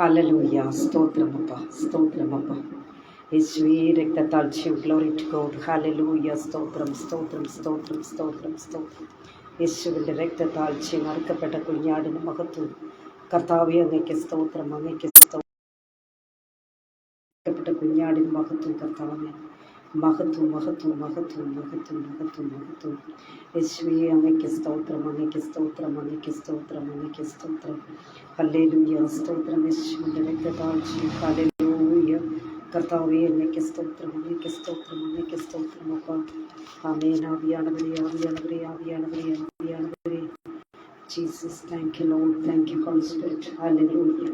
Hallelujah. സ്തോത്രമപ്പ, സ്തോത്രമപ്പ. യേശുവേ രക്തത്താഴ്ചയും. Glory to God. ഹല്ലേലൂയ. സ്തോത്രം, സ്തോത്രം, സ്തോത്രം, സ്തോത്രം, സ്തോത്രം. യേശുവിൻ്റെ രക്തത്താഴ്ചയും അറുക്കപ്പെട്ട കുഞ്ഞാടിന് മഹത്വം. കർത്താവേ അങ്ങയ്ക്ക് സ്തോത്രം, അങ്ങയ്ക്ക് സ്തോത്രം. കുഞ്ഞാടിന് മഹത്വം കർത്താവേ. മഹത്വം, മഹത്വം, മഹത്വം, മഹത്വം, മഹത്വം, മഹത്വം. യേശുവേ അങ്ങയ്ക്ക് സ്തോത്രം, അങ്ങയ്ക്ക് സ്തോത്രം, അങ്ങയ്ക്ക് സ്തോത്രം, അങ്ങയ്ക്ക് സ്തോത്രം. ഹല്ലേലൂയ. സ്തോത്രം. യേശുവിൻ്റെ രക്തത്താഴ്ചയും. ഹല്ലേലൂയ. കർത്താവേ അങ്ങയ്ക്ക് സ്തോത്രം, അങ്ങയ്ക്ക് സ്തോത്രം, അങ്ങയ്ക്ക് സ്തോത്രം. അപ്പ ആമേൻ. ആവിയാണവരെ, ആവിയാണവരെ, ആവിയാണവരെ, ആവിയാണവരെ. Jesus. Thank you Lord. Thank you Holy Spirit. ഹല്ലേലൂയ.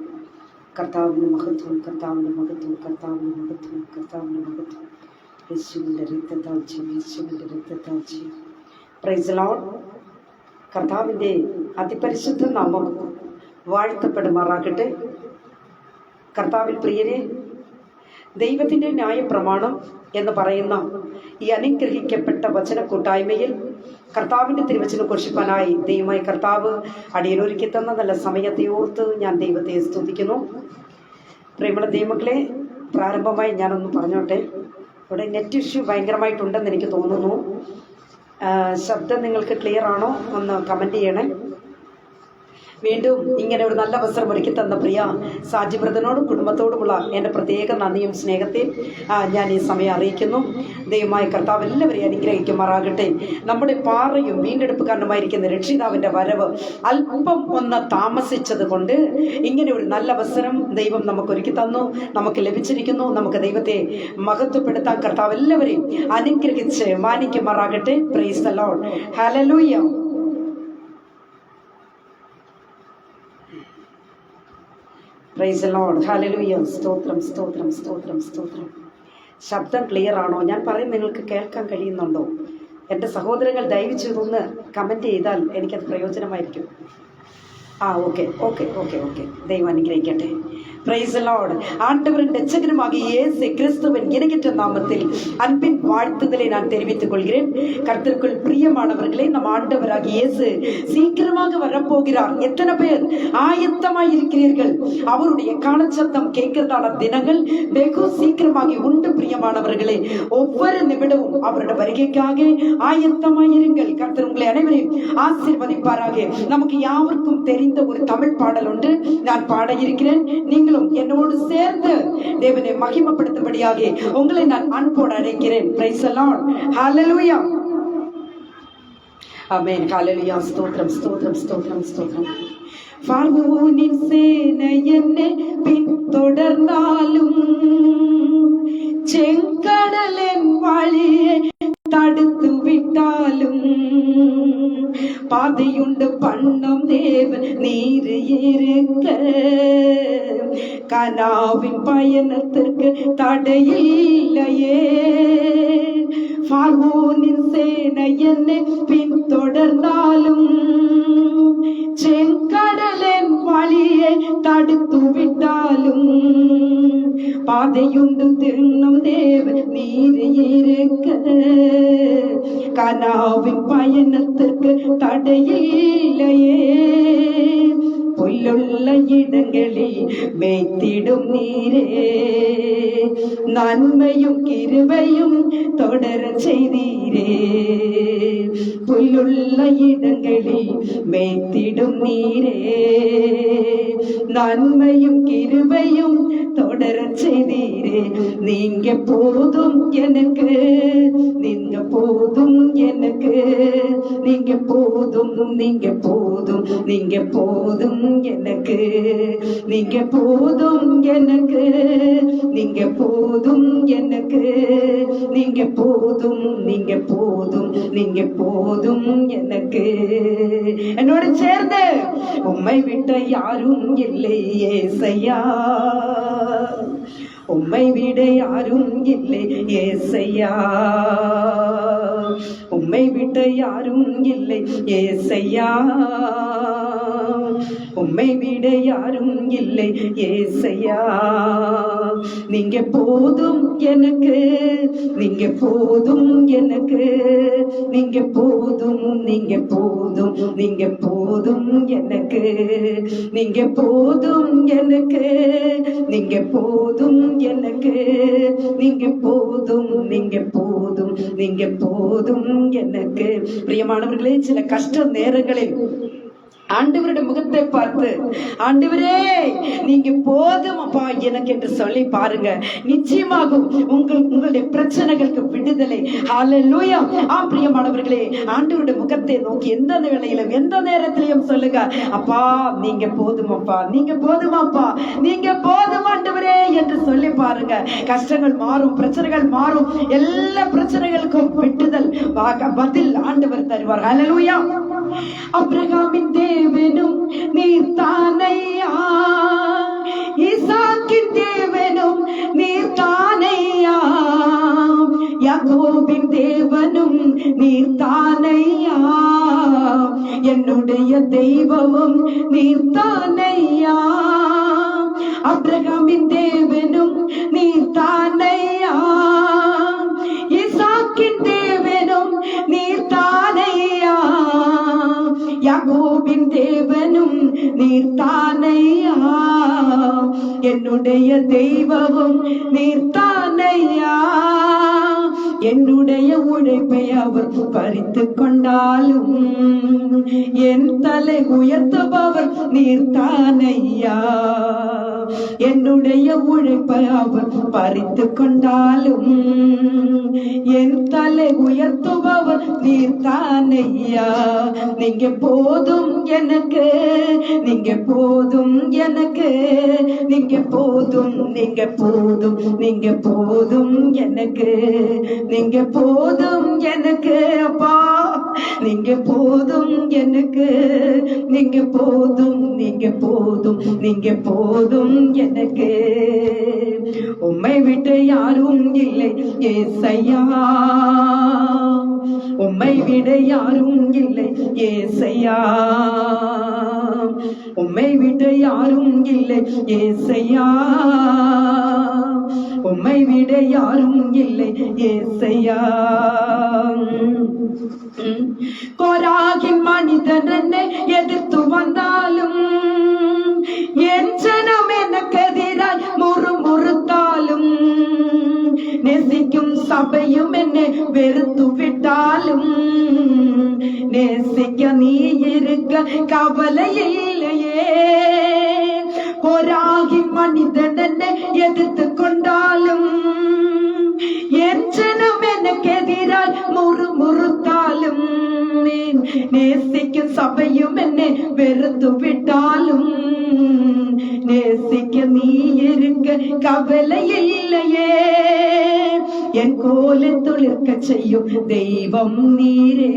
കർത്താവിന് മഹത്വം, കർത്താവിന് മഹത്വം, കർത്താവിന് മഹത്വം, കർത്താവിന് മഹത്വം. യേശുവിൻ്റെ രക്തത്താഴ്ചയും, യേശുവിൻ്റെ രക്തത്താഴ്ചയും. Price the Lord. കർത്താവിൻ്റെ അതിപരിശുദ്ധ നാമം വാഴ്ത്തപ്പെടുമാറാകട്ടെ. കർത്താവിൽ പ്രിയരെ, ദൈവത്തിൻ്റെ ന്യായപ്രമാണം എന്ന് പറയുന്ന ഈ അനുഗ്രഹിക്കപ്പെട്ട വചന കൂട്ടായ്മയിൽ കർത്താവിൻ്റെ തിരുവചനം ഘോഷിപ്പാനായി ദൈവമായി കർത്താവ് അടിയനൊരുക്കി തന്ന നല്ല സമയത്തെ ഓർത്ത് ഞാൻ ദൈവത്തെ സ്തുതിക്കുന്നു. പ്രിയമുള്ള ദൈവമക്കളെ, പ്രാരംഭമായി ഞാനൊന്ന് പറഞ്ഞോട്ടെ. ഇവിടെ നെറ്റ് ഇഷ്യൂ ഭയങ്കരമായിട്ടുണ്ടെന്ന് എനിക്ക് തോന്നുന്നു. ശബ്ദം നിങ്ങൾക്ക് ക്ലിയർ ആണോ? ഒന്ന് കമൻറ്റ് ചെയ്യണേ. വീണ്ടും ഇങ്ങനെ ഒരു നല്ല അവസരം ഒരുക്കി തന്ന പ്രിയ സാജി ബ്രദറിനോടും കുടുംബത്തോടുമുള്ള എൻ്റെ പ്രത്യേക നന്ദിയും സ്നേഹത്തെയും ഞാൻ ഈ സമയം അറിയിക്കുന്നു. ദൈവമായ കർത്താവ് എല്ലാവരെയും അനുഗ്രഹിക്കുമാറാകട്ടെ. നമ്മുടെ പാറയും വീണ്ടെടുപ്പുകാരനുമായിരിക്കുന്ന രക്ഷിതാവിൻ്റെ വരവ് അല്പം ഒന്ന് താമസിച്ചത് കൊണ്ട് ഇങ്ങനെ ഒരു നല്ല അവസരം ദൈവം നമുക്കൊരുക്കി തന്നു, നമുക്ക് ലഭിച്ചിരിക്കുന്നു. നമുക്ക് ദൈവത്തെ മഹത്വപ്പെടുത്താൻ കർത്താവ് എല്ലാവരെയും അനുഗ്രഹിച്ച് മാനിക്കുമാറാകട്ടെ. Praise the Lord. ഹല്ലേലൂയ. Praise the Lord. ഹല്ലേലൂയ. സ്തോത്രം, സ്തോത്രം, സ്തോത്രം, സ്തോത്രം. ശബ്ദം ക്ലിയർ ആണോ? ഞാൻ പറയും നിങ്ങൾക്ക് കേൾക്കാൻ കഴിയുന്നുണ്ടോ? എൻ്റെ സഹോദരങ്ങൾ ദയവ് ചെയ്തൊന്ന് കമൻറ്റ് ചെയ്താൽ എനിക്കത് പ്രയോജനമായിരിക്കും. Okay okay okay okay. ദൈവം അനുഗ്രഹിക്കട്ടെ. Praise the Lord. ஆண்டவரின் இரட்சகருமாகிய இயேசு கிறிஸ்துவின் இணையற்ற நாமத்தில் அன்பின் வாழ்த்துதலை நான் தெரிவித்துக் கொள்கிறேன். கர்த்தருக்குள் பிரியமானவர்களே, நம் ஆண்டவராகிய இயேசு சீக்கிரமாக வரப்போகிறார். எத்தனை பேர் ஆயத்தமாய் இருக்கிறீர்கள்? அவருடைய காலச்சத்தம் கேட்கிறதான தினங்கள் வெகு சீக்கிரமாகி உண்டு. பிரியமானவர்களே, ஒவ்வொரு நிமிடமும் அவருடைய வருகைக்காக ஆயத்தமாய் இருங்கள். கர்த்தர் உங்களை அனைவரையும் ஆசீர்வதிப்பாராக. நமக்கு யாவருக்கும் தெரிந்த ஒரு தமிழ் பாடல் ஒன்று நான் பாட இருக்கிறேன். நீங்களும் என்னோடு சேர்ந்து தேவனை மகிமைப்படுத்தும்படியாக உங்களை நான் அன்போடு அழைக்கிறேன். Praise the Lord. ஹல்லேலூயா. ஆமென். ஹல்லேலூயா. ஸ்தோத்திரம், ஸ்தோத்திரம், ஸ்தோத்திரம், ஸ்தோத்திரம். பார்வோனின் சேனை என்னை பின்தொடர்ந்தாலும் செங்கடலின் வழியை தடுத்து விட்டாலும் பாதையுண்டு பண்ணம் தேவன் நீர் இருக்க கனாவின் பயணத்திற்கு தடையில்லையே. பார்வோனின் சேனை என்னை பின்தொடர்ந்தாலும் செங்கடலின் வழியை தடுத்து விட்டாலும் பாதையுண்டு திண்ணம் தேவன் நீர் இருக்க கனாவின் பயணத்திற்கு தடையில்லையே. புல்லுள்ள இடங்களில் மேய்த்திடும் நீரே, நன்மையும் கிருபையும் தொடர செய்தீரே. புல்லுள்ள இடங்களில் மேய்த்திடும் நீரே, நன்மையும் கிருபையும் தொடர செய்தீரே. நீங்க போதும் எனக்கு, நீங்க போதும் எனக்கு, நீங்க போதும், நீங்க போதும், நீங்க போதும் எனக்கு, நீங்க போதும் எனக்கு, நீங்க போதும் எனக்கு, நீங்க போதும், நீங்க போதும், நீங்க போதும் எனக்கு. என்னோட சேர்ந்து உம்மை விட்ட யாரும் இல்லை ஏசையா, உம்மை விட யாரும் இல்லை ஏசையா, உம்மை விட யாரும் இல்லை ஏசையா, உம்மை விட யாரும் இல்லை ஏசையா. நீங்க போதும் எனக்கு, நீங்க போதும் எனக்கு, நீங்க போதும், நீங்க போதும், நீங்க போதும் எனக்கு, நீங்க போதும் எனக்கு, நீங்க போதும் எனக்கு, நீங்க போதும், நீங்க போதும், நீங்க போதும் எனக்கு. பிரியமானவர்களே, சில கஷ்ட நேரங்களில் ஆண்டவருடைய முகத்தை பார்த்து, ஆண்டவரே நீங்க போதும் அப்பா எனக்கு என்று சொல்லி பாருங்க. நிச்சயமாக உங்களுடைய பிரச்சனைகளுக்கு விடுதலை. ஹல்லேலூயா. பிரியமானவர்களே, ஆண்டவருடைய முகத்தை நோக்கி எந்த வேளையிலும் எந்த நேரத்திலையும் சொல்லுங்க, அப்பா நீங்க போதும் அப்பா, நீங்க போதுமாப்பா, நீங்க போதும் ஆண்டவரே என்று சொல்லி பாருங்க. கஷ்டங்கள் மாறும், பிரச்சனைகள் மாறும். எல்லா பிரச்சனைகளுக்கும் விடுதல் பதில் ஆண்டவர் தருவார். ஹல்லேலூயா. அப்ரகாமின் தேவனும் நீர் தானையா, ஈசாக்கின் தேவனும் நீர் தானையா, யாக்கோபின் தேவனும் நீர் தானையா, என்னுடைய தெய்வமும் நீர் தானையா. அப்ரகாமின் தேவனும் நீர் தானையா, ஈசாக்கின் தேவனும் நீர் தானையா, யாக்கோபின் தேவனும் நீர் தானையா, என்னுடைய தெய்வமும் நீர் தானையா. என்னுடைய உழைப்பை அவர் பறித்து கொண்டாலும் என் தலை உயர்த்துபவர் நீர் தானையா. என்னுடைய உழைப்பை அவர் பறித்து கொண்டாலும் என் தலை உயர்த்துபவர் நீர் தானையா. நீங்க போதும் எனக்கு, நீங்க போதும் எனக்கு, நீங்க போதும், நீங்க போதும், நீங்க போதும் எனக்கு, நீங்க போதும் எனக்கு அப்பா, நீங்க போதும் எனக்கு, நீங்க போதும், நீங்க போதும், நீங்க போதும் எனக்கு. உம்மை விட்டு யாரும் இல்லை ஏசையா, உம்மை விட யாரும் இல்லை ஏசையா, உம்மை விட யாரும் இல்லை ஏசையா, உம்மை விட யாரும் இல்லை ஏசையா. கோராகின் மனிதன் என்னை எதிர்த்து வந்தாலும், என் ஜனம் எனக்கு எதிராய் முறுமுறுத்தாலும், நேசிக்கும் சபையும் என்னை வெறுத்து விட்டாலும், நேசிக்க நீ இருக்க கவலை இல்லையே. கோராகி மனிதன் என்னை எதிர்த்து கொண்டாலும், என் ஜனம் எனக்கு எதிராய் முறுமுறுத்தாலும், நேசிக்கும் சபையும் என்னை வெறுத்து விட்டாலும், நேசிக்க நீ இருக்க கவலை இல்லையே. என் கோலை துளிர்க்க செய்யும் தெய்வம் நீரே,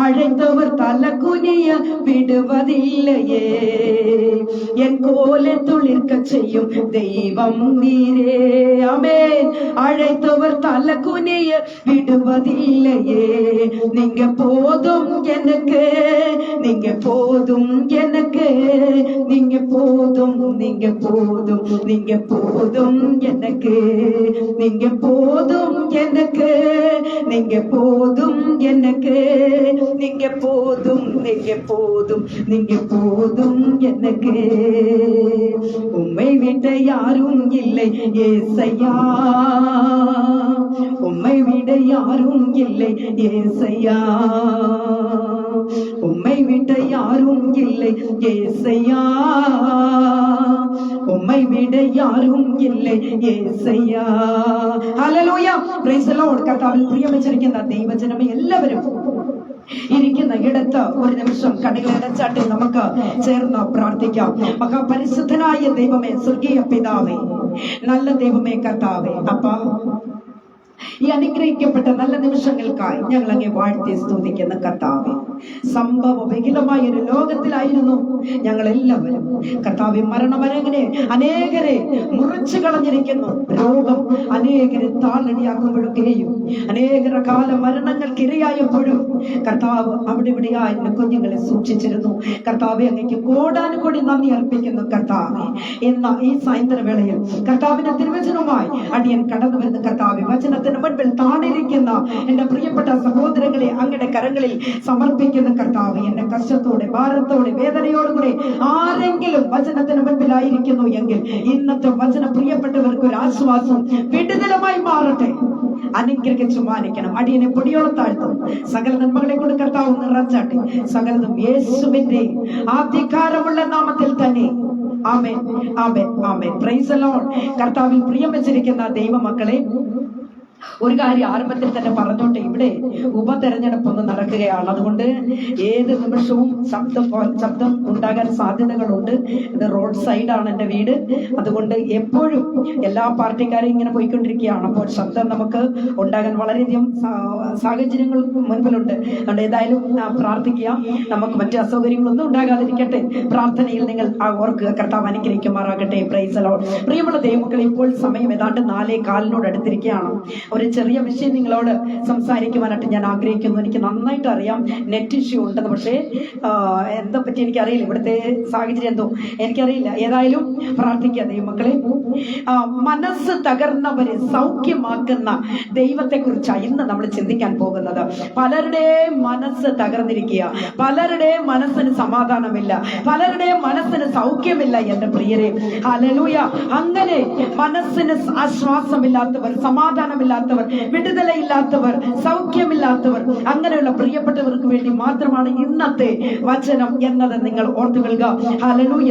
அழைத்தவர் தலை குனிய விடுவதில்லையே. என் கோலை துளிர்க்க செய்யும் தெய்வம் நீரே, ஆமென். அழைத்தவர் தலை குனிய விடுவதில்லையே. நீங்க போதும் எனக்கு, நீங்க போதும் எனக்கு, நீங்க போதும், நீங்க போதும், நீங்க போதும் எனக்கு, நீங்க போதும் எனக்கு, நீங்க போதும் எனக்கு, நீங்க போதும், நீங்க போதும், நீங்க போதும் எனக்கு. உம்மை விட யாரும் இல்லை ஏசையா, உம்மை விட யாரும் இல்லை ஏசையா, உம்மை விட யாரும் இல்லை ஏசையா, உம்மை விட யாரும் இல்லை ஏசையா. ഹല്ലേലൂയ. Praise the Lord. കർത്താവിൽ പ്രിയവച്ചിരിക്കുന്ന ദൈവജനമേ എല്ലാവരും ഇരിക്കുന്ന ഇടത്ത് ഒരു നിമിഷം കണ്ണുകൾ അടച്ചാട്ട് നമുക്ക് ചേർന്ന് പ്രാർത്ഥിക്കാം. മഹാപരിശുദ്ധനായ ദൈവമേ, സ്വർഗീയ പിതാവേ, നല്ല ദൈവമേ, കർത്താവേ, അപ്പാ ഈ അനുഗ്രഹിക്കപ്പെട്ട നല്ല നിമിഷങ്ങൾക്കായി ഞങ്ങൾ അങ്ങേ വാഴ്ത്തി സ്തുതിക്കുന്ന കർത്താവേ. സംഭവ ബഹുലമായ ഒരു ലോകത്തിലായിരുന്നു ഞങ്ങൾ എല്ലാവരും. കർത്താവേ, മരണമരങ്ങനെ അനേകരെ മുറിച്ചു കളഞ്ഞിരിക്കുന്നു. രോഗം അനേകരെ താളടിയാക്കുമ്പോഴൊക്കെയും അനേകര കാല മരണങ്ങൾക്ക് ഇരയായപ്പോഴും കർത്താവ് അവിടെ ഇവിടെയായി എന്റെ കുഞ്ഞുങ്ങളെ സൂക്ഷിച്ചിരുന്നു. കർത്താവെ, അങ്ങേക്ക് കോടാനുകോടി നന്ദി അർപ്പിക്കുന്നു. കർത്താവെ, എന്ന ഈ സായന്തന വേളയിൽ കർത്താവിന്റെ തിരുവചനവുമായി അടിയൻ കടന്നു വരുന്ന കർത്താവെ, വചനത്തിന് മുൻപിൽ താണിരിക്കുന്ന എന്റെ പ്രിയപ്പെട്ട സഹോദരങ്ങളെ അങ്ങയുടെ കരങ്ങളിൽ സമർപ്പിക്കുന്ന കർത്താവെ, എന്റെ കഷ്ടത്തോടെ, ഭാരത്തോടെ, വേദനയോടുകൂടെ ആരെങ്കിലും വചനത്തിന് മുൻപിലായിരിക്കുന്നു എങ്കിൽ ഇന്നത്തെ വചനം പ്രിയപ്പെട്ടവർക്ക് ഒരു ആശ്വാസം, വിടുതലമായി മാറട്ടെ. അനുഗ്രഹിച്ചു മാനിക്കണം. അടിയനെ പൊടിയോളം താഴ്ത്തും. സകല നന്മകളെ കൊണ്ട് കർത്താവ് നിറച്ചാട്ടെ. സകലതും യേശുവിന്റെ അധികാരമുള്ള നാമത്തിൽ തന്നെ. ആമേൻ, ആമേൻ, ആമേൻ. Praise the Lord. കർത്താവിൽ പ്രിയം വെച്ചിരിക്കുന്ന ദൈവമക്കളെ, ഒരു കാര്യം ആരംഭത്തിൽ തന്നെ പറഞ്ഞോട്ടെ, ഇവിടെ ഉപതെരഞ്ഞെടുപ്പൊന്നും നടക്കുകയാണ്. അതുകൊണ്ട് ഏത് നിമിഷവും ശബ്ദം ഉണ്ടാകാൻ സാധ്യതകളുണ്ട്. ഇത് റോഡ് സൈഡാണ് എൻ്റെ വീട്. അതുകൊണ്ട് എപ്പോഴും എല്ലാ പാർട്ടിക്കാരും ഇങ്ങനെ പോയിക്കൊണ്ടിരിക്കുകയാണ്. അപ്പോൾ ശബ്ദം നമുക്ക് ഉണ്ടാകാൻ വളരെയധികം സാഹചര്യങ്ങൾ മുൻപിലുണ്ട്. അതുകൊണ്ട് ഏതായാലും പ്രാർത്ഥിക്കുക, നമുക്ക് മറ്റു അസൗകര്യങ്ങളൊന്നും ഉണ്ടാകാതിരിക്കട്ടെ. പ്രാർത്ഥനയിൽ നിങ്ങൾ ഓർക്കുക. കർത്താവ് അനുഗ്രഹിക്കുമാറാകട്ടെ. Price the Lord. പ്രിയമുള്ള ദൈവമക്കളെ, ഇപ്പോൾ സമയം ഏതാണ്ട് 4:15 അടുത്തിരിക്കുകയാണ്. ഒരു ചെറിയ വിഷയം നിങ്ങളോട് സംസാരിക്കുവാനായിട്ട് ഞാൻ ആഗ്രഹിക്കുന്നു. എനിക്ക് നന്നായിട്ട് അറിയാം നെറ്റ് ഇഷ്യൂ ഉണ്ടെന്ന്, പക്ഷേ എന്താ പറ്റി എനിക്കറിയില്ല. ഇവിടുത്തെ സാഹചര്യം എന്തോ എനിക്കറിയില്ല. ഏതായാലും പ്രാർത്ഥിക്കുക ദൈവമക്കളെ. മനസ്സ് തകർന്നവരെ സൗഖ്യമാക്കുന്ന ദൈവത്തെ കുറിച്ചാണ് ഇന്ന് നമ്മൾ ചിന്തിക്കാൻ പോകുന്നത്. പലരുടെയും മനസ്സ് തകർന്നിരിക്കുക, പലരുടെയും മനസ്സിന് സമാധാനമില്ല, പലരുടെയും മനസ്സിന് സൗഖ്യമില്ല. എന്റെ പ്രിയരെ, ഹല്ലേലൂയ. അങ്ങനെ മനസ്സിന് ആശ്വാസമില്ലാത്തവർ, സമാധാനമില്ലാത്തവർ, വിടുതലയില്ലാത്തവർ, സൗഖ്യമില്ലാത്തവർ, അങ്ങനെയുള്ള പ്രിയപ്പെട്ടവർക്ക് വേണ്ടി മാത്രമാണ് ഇന്നത്തെ വചനം എന്നത് നിങ്ങൾ ഓർത്തുകൊള്ളുക. ഹല്ലേലൂയ.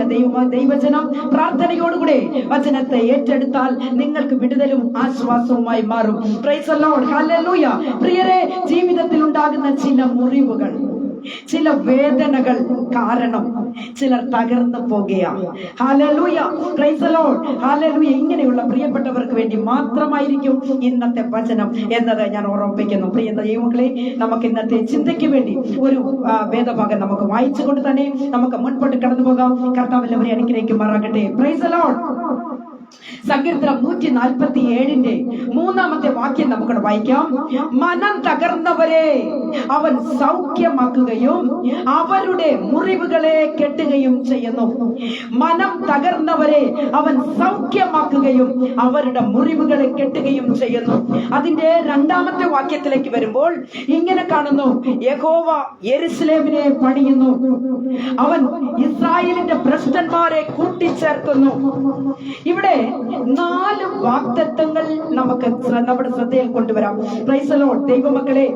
ദൈവവചനം പ്രാർത്ഥനയോടുകൂടെ വചനത്തെ ഏറ്റെടുത്താൽ നിങ്ങൾക്ക് വിടുതലും ആശ്വാസവുമായി മാറും. Price the Lord. ഹല്ലേലൂയ. പ്രിയരെ, ജീവിതത്തിൽ ഉണ്ടാകുന്ന ചില മുറിവുകൾ, ചില വേദനകൾ കാരണം ചിലർ തകർന്നു പോകുകയാണ്. Hallelujah. Praise the Lord. Hallelujah. ഇങ്ങനെയുള്ള പ്രിയപ്പെട്ടവർക്ക് വേണ്ടി മാത്രമായിരിക്കും ഇന്നത്തെ വചനം എന്നത് ഞാൻ ഓർമ്മിപ്പിക്കുന്നു. പ്രിയ ദൈവമക്കളെ, നമുക്ക് ഇന്നത്തെ ചിന്തയ്ക്ക് വേണ്ടി ഒരു വേദഭാഗം നമുക്ക് വായിച്ചുകൊണ്ട് തന്നെ നമുക്ക് മുൻപോട്ട് കടന്നു പോകാം. കർത്താവ് എല്ലാവരെയും അനുഗ്രഹിക്കുമാറാകട്ടെ. Price the Lord. സങ്കീർത്തനം 147 3-ാമത്തെ വാക്യം നമുക്കവിടെ വായിക്കാം. മനം തകർന്നവരെ അവൻ സൗഖ്യമാക്കുകയും അവരുടെ മുറിവുകളെ കെട്ടുകയും ചെയ്യുന്നു. മനം തകർന്നവരെ അവൻ സൗഖ്യമാക്കുകയും അവരുടെ മുറിവുകളെ കെട്ടുകയും ചെയ്യുന്നു. അതിന്റെ 2-ാമത്തെ വാക്യത്തിലേക്ക് വരുമ്പോൾ ഇങ്ങനെ കാണുന്നു: യഹോവ യെരൂശലേമിനെ പണിയുന്നു, അവൻ ഇസ്രായേലിന്റെ ഭ്രഷ്ടന്മാരെ കൂട്ടിച്ചേർക്കുന്നു. ഇവിടെ 4 വാഗ്ദത്തങ്ങൾ നമുക്ക് നമ്മുടെ ശ്രദ്ധയിൽ കൊണ്ടുവരാം. Price the Lord. ദൈവമക്കളെ,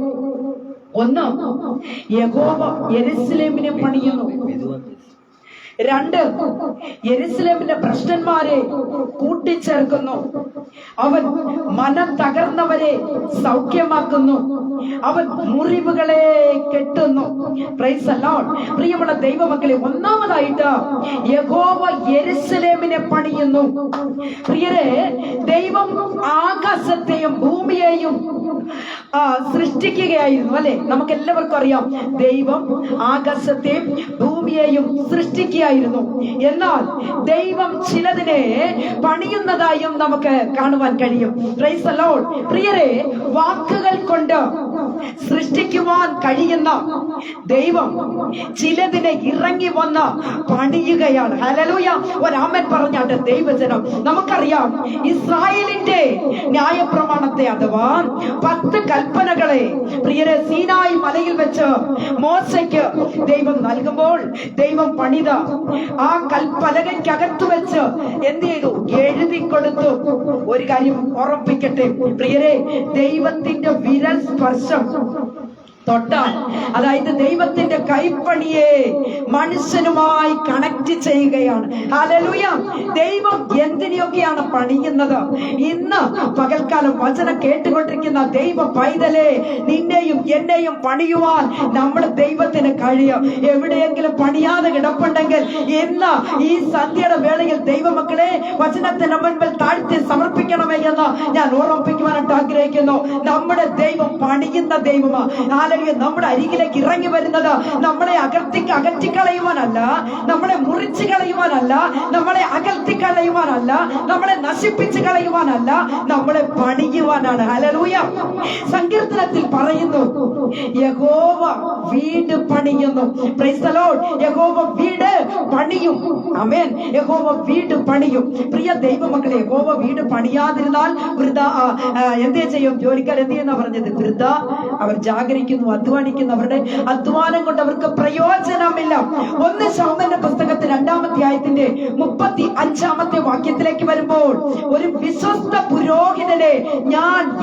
1, യഹോവ യെരൂശലേമിനെ പണിയുന്നു. 2, യെരൂശലേമിന്റെ ഭ്രഷ്ടന്മാരെ കൂട്ടിച്ചേർക്കുന്നു. അവൻ മനം തകർന്നവരെ സൗഖ്യമാക്കുന്നു, അവൻ മുറിവുകളെ കെട്ടുന്നു. Price the Lord. പ്രിയമുള്ള ദൈവമക്കളെ, ഒന്നാമതായിട്ട് യഹോവ യെരൂശലേമിനെ പണിയുന്നു. പ്രിയരെ, ദൈവം ആകാശത്തെയും ഭൂമിയെയും സൃഷ്ടിക്കുകയായിരുന്നു, അല്ലെ? നമുക്ക് എല്ലാവർക്കും അറിയാം, ദൈവം ആകാശത്തെയും ഭൂമിയെയും സൃഷ്ടിക്കുകയായിരുന്നു. എന്നാൽ ദൈവം ചിലതിനെ പണിയുന്നതായും നമുക്ക് കാണുവാൻ കഴിയും. Praise the Lord. പ്രിയരെ, വാക്കുകൾ കൊണ്ട് സൃഷ്ടിക്കുവാൻ കഴിയുന്ന ദൈവം ചിലതിനെ ഇറങ്ങി വന്ന് പണിയുകയാണ്. ഹല്ലേലൂയ. ഒരാമൻ പറഞ്ഞാട്ട് ദൈവജനം. നമുക്കറിയാം, ഇസ്രായേലിന്റെ ന്യായപ്രമാണത്തെ അഥവാ 10 കൽപ്പനകളെ പ്രിയരെ സീനായി മലയിൽ വെച്ച് മോശയ്ക്ക് ദൈവം നൽകുമ്പോൾ ദൈവം പണിത ആ കൽപ്പലകയ്ക്കകത്ത് വെച്ച് എന്ത് ചെയ്തു? എഴുതി കൊടുത്തു. ഒരു കാര്യം ഉറപ്പിക്കട്ടെ പ്രിയരെ, ദൈവത്തിന്റെ വിരൽ സ്പർശം തൊട്ടാൽ, അതായത് ദൈവത്തിന്റെ കൈപ്പണിയെ മനുഷ്യനുമായി കണക്ട് ചെയ്യുകയാണ്. ഹല്ലേലൂയ. ദൈവം എന്തിനെയൊക്കെയാണ് പണിയുന്നത്? ഇന്ന് പകൽക്കാലം വചനം കേട്ടുകൊണ്ടിരിക്കുന്ന ദൈവ പൈതലേ, നിന്നെയും എന്നെയും പണിയുവാൻ നമ്മൾ ദൈവത്തിന് കഴിയും. എവിടെയെങ്കിലും പണിയാതെ കിടപ്പുണ്ടെങ്കിൽ ഇന്ന് ഈ സന്ധ്യയുടെ വേളയിൽ ദൈവമക്കളെ വചനത്തിന് മുൻപിൽ താഴ്ത്തി സമർപ്പിക്കണമേ എന്ന് ഞാൻ ഓർമ്മിപ്പിക്കുവാനായിട്ട് ആഗ്രഹിക്കുന്നു. നമ്മുടെ ദൈവം പണിയുന്ന ദൈവമാണ്. നമ്മുടെ അരികിലേക്ക് ഇറങ്ങി വരുന്നത് നമ്മളെ അകറ്റിക്കളയുവാനല്ല, നമ്മളെ മുറിച്ചു കളയുവാനല്ല, നമ്മളെ അകറ്റിക്കളയുവാനല്ല, നമ്മളെ നശിപ്പിച്ചു കളയുവാനല്ല, നമ്മളെ പണിയുവാനാണ്. ഹല്ലേലൂയ. സങ്കീർത്തനത്തിൽ പറയുന്നു, യഹോവ വീട് പണിയുന്നു. Price the Lord. യഹോവ വീട് പണിയും. ആമേൻ. യഹോവ വീട് പണിയും. പ്രിയ ദൈവമക്കളെ, യഹോവ വീട് പണിയാതിരുന്നാൽ വൃഥ എന്തേ ചെയ്യും? ജോലിക്കാർ എന്ത് ചെയ്യുന്ന പറഞ്ഞത്? വൃഥ അവർ ജാഗരിക്കുന്നു, അധ്വാനിക്കുന്നവരുടെ അധ്വാനം കൊണ്ട് അവർക്ക് പ്രയോജനമില്ല. 1 ശമൂവേലിന്റെ പുസ്തകത്തിൽ 2-ാം അധ്യായത്തിന്റെ 35-ാമത്തെ വാക്യത്തിലേക്ക് വരുമ്പോൾ, ഒരു വിശ്വസ്ത പുരോഹിതനെ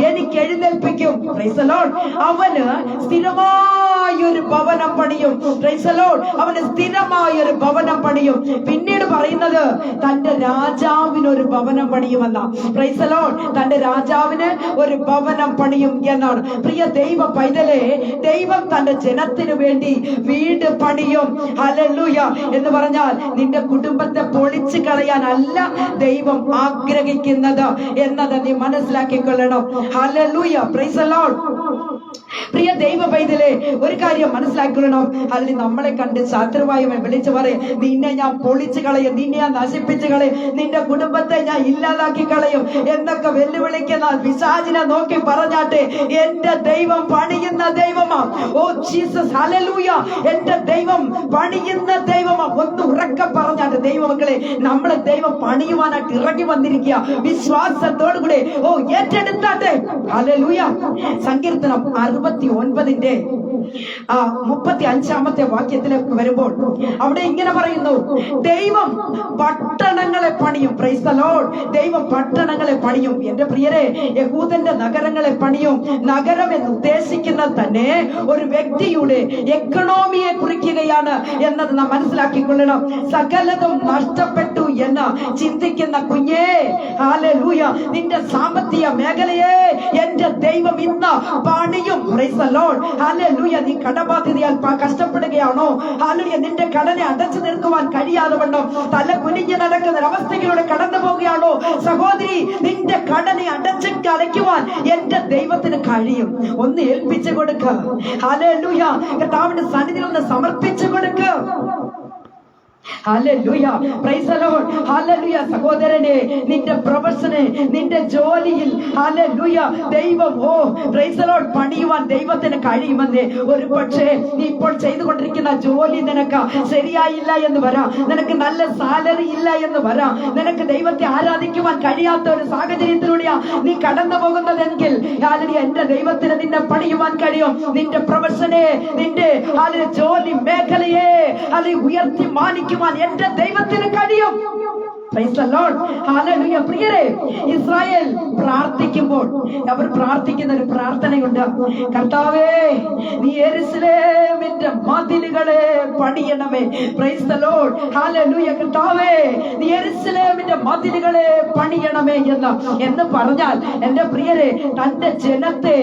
എനിക്ക് എഴുന്നേൽപ്പിക്കും. Price the Lord. അവന് സ്ഥിരമായൊരു ഭവനം പണിയും. Price the Lord. അവന് സ്ഥിരമായൊരു ഭവനം പണിയും. പിന്നീട് പറയുന്നത് തന്റെ രാജാവിനൊരു ഭവനം പണിയുമെന്ന. Price the Lord. തന്റെ രാജാവിന് ഒരു ഭവനം പണിയും എന്നാണ്. പ്രിയ ദൈവ പൈതലേ, ദൈവം തന്റെ ജനത്തിനു വേണ്ടി വീട് പണിയും. ഹല്ലേലൂയ. എന്ന് പറഞ്ഞാൽ നിന്റെ കുടുംബത്തെ പൊളിച്ചു കളയാനല്ല ദൈവം ആഗ്രഹിക്കുന്നത് എന്നത് നീ മനസ്സിലാക്കിക്കൊള്ളണം. ഹല്ലേലൂയ. Praise the Lord. പ്രിയ ദൈവ പൈതലേ, ഒരു കാര്യം മനസ്സിലാക്കണം. അല്ലെങ്കിൽ നമ്മളെ കണ്ട് ശത്രുവായി വിളിച്ചു പറയും, നിന്നെ ഞാൻ പൊളിച്ചു കളയും, നിന്നെ ഞാൻ നശിപ്പിച്ചു കളയും, നിന്റെ കുടുംബത്തെ ഞാൻ ഇല്ലാതാക്കി കളയും എന്നൊക്കെ വെല്ലുവിളിക്കുന്ന പിശാചിനെ നോക്കി പറഞ്ഞാട്ടെ, എന്റെ ദൈവം പണിയുന്ന ദൈവമാ. Oh Jesus. ഹല്ലേലൂയ. എന്റെ ദൈവം പണിയുന്ന ദൈവമാ. ഒന്ന് ഉറക്കെ പറഞ്ഞാട്ടെ ദൈവമക്കളെ, നമ്മളെ ദൈവം പണിയുവാനായിട്ട് ഇറങ്ങി വന്നിരിക്കുക. വിശ്വാസത്തോടുകൂടെ ഓ ഏറ്റെടുത്താട്ടെ. ഹല്ലേലൂയ. സങ്കീർത്തനം 69-ന്റെ 35-ാമത്തെ വാക്യത്തിലേക്ക് വരുമ്പോൾ അവിടെ ഇങ്ങനെ പറയുന്നു, ദൈവം പട്ടണങ്ങളെ പണിയും. Price the Lord. ദൈവം പട്ടണങ്ങളെ പണിയും. എന്റെ പ്രിയരെ, യഹൂദന്റെ നഗരങ്ങളെ പണിയും. നഗരം എന്ന് ഉദ്ദേശിക്കുന്നത് തന്നെ ഒരു വ്യക്തിയുടെ എക്കണോമിയെ കുറിക്കുകയാണ് എന്നത് നാം മനസ്സിലാക്കിക്കൊള്ളണം. സകലതും നഷ്ടപ്പെട്ടു എന്ന് ചിന്തിക്കുന്ന കുഞ്ഞേ, ഹല്ലേലൂയ, നിന്റെ സാമ്പത്തിക മേഖലയെ എന്റെ ദൈവം ഇന്ന് പണിയും. Price the Lord. ഹല്ലേലൂയ. നീ കടബാധ്യതയാൽ കഷ്ടപ്പെടുകയാണോ? ഹല്ലേലൂയ. നിന്റെ കടനെ അടച്ചു നിൽക്കുവാൻ കഴിയാതെ വണ്ണം തല കുനിഞ്ഞു നടക്കുന്ന അവസ്ഥയിലൂടെ കടന്നു പോവുകയാണോ? സഹോദരി, നിന്റെ കടനെ അടയ്ക്കുവാൻ എന്റെ ദൈവത്തിന് കഴിയും. ഒന്ന് ഏൽപ്പിച്ചു കൊടുക്കുക. ഹല്ലേലൂയ. കർത്താവിന്റെ സന്നിധിയിൽ ഒന്ന് സമർപ്പിച്ചു കൊടുക്കുക. Hallelujah. Praise the Lord. Hallelujah. സഹോദരനെ, നിന്റെ പ്രൊഫഷന്, നിന്റെ ജോലിയിൽ ഹല്ലേലൂയ ദൈവം പ്രൈസ് ദി ലോർഡ് പണിയുവാൻ ദൈവത്തിന് കഴിയുമെന്ന്. ഒരു പക്ഷേ നീ ഇപ്പോൾ ചെയ്തുകൊണ്ടിരിക്കുന്ന ജോലി നിനക്ക് ശരിയായില്ല എന്ന് വരാം, നിനക്ക് നല്ല സാലറി ഇല്ല എന്ന് വരാം, നിനക്ക് ദൈവത്തെ ആരാധിക്കുവാൻ കഴിയാത്ത ഒരു സാഹചര്യത്തിലൂടെയാ നീ കടന്നു പോകുന്നതെങ്കിൽ ഹല്ലേലൂയ, എന്റെ ദൈവത്തിന് നിന്നെ പണിയുവാൻ കഴിയും. നിന്റെ പ്രൊഫഷനെ, നിന്റെ ജോലി മേഖലയെ ഉയർത്തി മാനിക്കുവാൻ എന്റെ ദൈവത്തിന് കഴിയും. Praise the Lord. ഹല്ലേലൂയ. പ്രിയരേ, ഇസ്രായേൽ പ്രാർത്ഥിക്കുമ്പോൾ അവർ പ്രാർത്ഥിക്കുന്ന ഒരു പ്രാർത്ഥനയുണ്ട്. കർത്താവേ, നീ യെരൂശലേമിന്റെ മതിലുകളെ പണിയണമേ. Praise the Lord. ഹല്ലേലൂയ. കർത്താവേ, നീ യെരൂശലേമിന്റെ മതിലുകളെ പണിയണമേ എന്ന് പറഞ്ഞാൽ, എന്റെ പ്രിയരെ, തന്റെ ജനത്തെ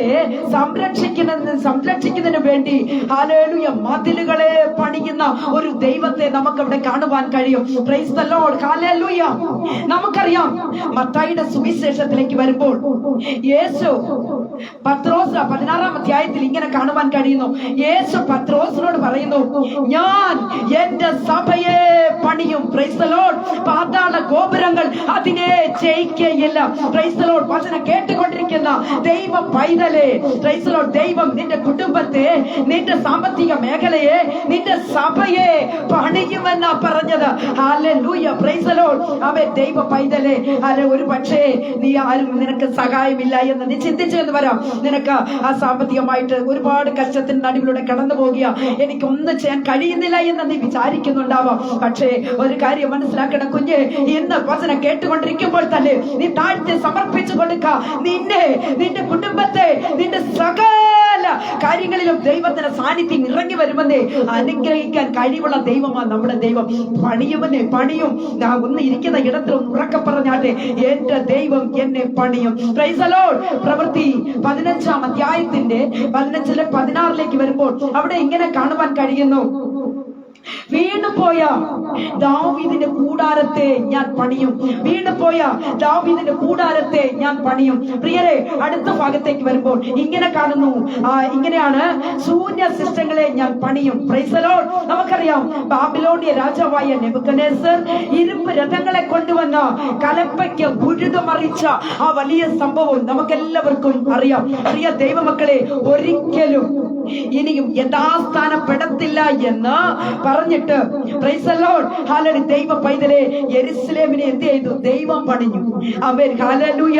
സംരക്ഷിക്കുന്നതിന് വേണ്ടി ഹല്ലേലൂയ മതിലുകളെ പണിയുന്ന ഒരു ദൈവത്തെ നമുക്ക് അവിടെ കാണുവാൻ കഴിയും. Praise the Lord. ഹല്ലേലൂയ. നമുക്കറിയാം, മത്തായിയുടെ സുവിശേഷത്തിലേക്ക് വരുമ്പോൾ യേശു പത്രോസ് 16-ാം അധ്യായത്തിൽ ഇങ്ങനെ കാണുവാൻ കഴിയുന്നു. യേശു പത്രോസിനോട് പറയുന്നു, ഞാൻ എന്റെ സഭയെ പണിയും. Price the Lord. പാതാള ഗോപുരങ്ങൾ അതിനെ ജയിക്കുകയില്ല. Price the Lord. വചനം കേട്ടുകൊണ്ടിരിക്കുന്ന ദൈവ പൈതലേ, പ്രൈസ് ദി ലോർഡ്, ദൈവം നിന്റെ കുടുംബത്തെ, നിന്റെ സാമ്പത്തിക മേഖലയെ, നിന്റെ സഭയെ പണിയുമെന്നാ പറഞ്ഞത്. ഹല്ലേലൂയ. Praise the Lord. അവൻ ദൈവ പൈതലേ, ഒരു പക്ഷേ നീ ആരും നിനക്ക് സഹായമില്ല എന്ന് നീ ചിന്തിച്ചു എന്ന് വരാം. നിനക്ക് ആ സാമ്പത്തികമായിട്ട് ഒരുപാട് കഷ്ടത്തിന് നടുവിലൂടെ കടന്നു പോകുക, എനിക്കൊന്നും ചെയ്യാൻ കഴിയുന്നില്ല എന്ന് നീ വിചാരിക്കുന്നുണ്ടാവാം. പക്ഷേ ഒരു കാര്യം മനസ്സിലാക്കണം കുഞ്ഞ്, ഇന്ന് വചനം കേട്ടുകൊണ്ടിരിക്കുമ്പോൾ തന്നെ നീ താഴ്ത്തി സമർപ്പിച്ചു കൊടുക്ക. നിന്റെ കുടുംബത്തെ, നിന്റെ സകല സകല കാര്യങ്ങളിലും ദൈവത്തിന്റെ സാന്നിധ്യം ഇറങ്ങി വരുമെന്നേ. അനുഗ്രഹിക്കാൻ കഴിവുള്ള ദൈവമാണ് നമ്മുടെ ദൈവം. പണിയുമെന്നേ, പണിയും. ഒന്ന് ഇരിക്കുന്ന ഇടത്തിൽ ഒന്ന് ഉറക്കെ പറഞ്ഞാട്ടെ, എന്റെ ദൈവം എന്നെ പണിയും. Price the Lord. പ്രവൃത്തി 15-ാം അധ്യായത്തിന്റെ 15-16 വരുമ്പോൾ അവിടെ ഇങ്ങനെ കാണുവാൻ കഴിയുന്നു, വീണുപോയ ദാവീദിന്റെ കൂടാരത്തെ ഞാൻ പണിയും. വീണുപോയ ദാവീദിന്റെ കൂടാരത്തെ ഞാൻ പണിയും. പ്രിയരെ, അടുത്ത ഭാഗത്തേക്ക് വരുമ്പോൾ ഇങ്ങനെ കാണുന്നു, ഇങ്ങനെയാണ്, ശൂന്യ സിസ്റ്റങ്ങളെ ഞാൻ പണിയും. Price the Lord. നമുക്കറിയാം, ബാബിലോണിയ രാജാവായ നെബൂഖദ്നേസർ ഇരുമ്പ് രഥങ്ങളെ കൊണ്ടുവന്ന കലപ്പയ്ക്ക് ഉഴുതുമറിച്ച ആ വലിയ സംഭവം നമുക്കെല്ലാവർക്കും അറിയാം. പ്രിയ ദൈവമക്കളെ, ഒരിക്കലും ഇനിയും യഥാസ്ഥാനപ്പെടത്തില്ല എന്ന് പറഞ്ഞിട്ട് പ്രൈസ് ദി ലോർഡ്, ഹല്ലേലൂയ, ദൈവ പൈതലെ, യെരുശലേമിനെ എന്ത് ചെയ്തു? ദൈവം പണിഞ്ഞു. ആമേൻ, ഹല്ലേലൂയ,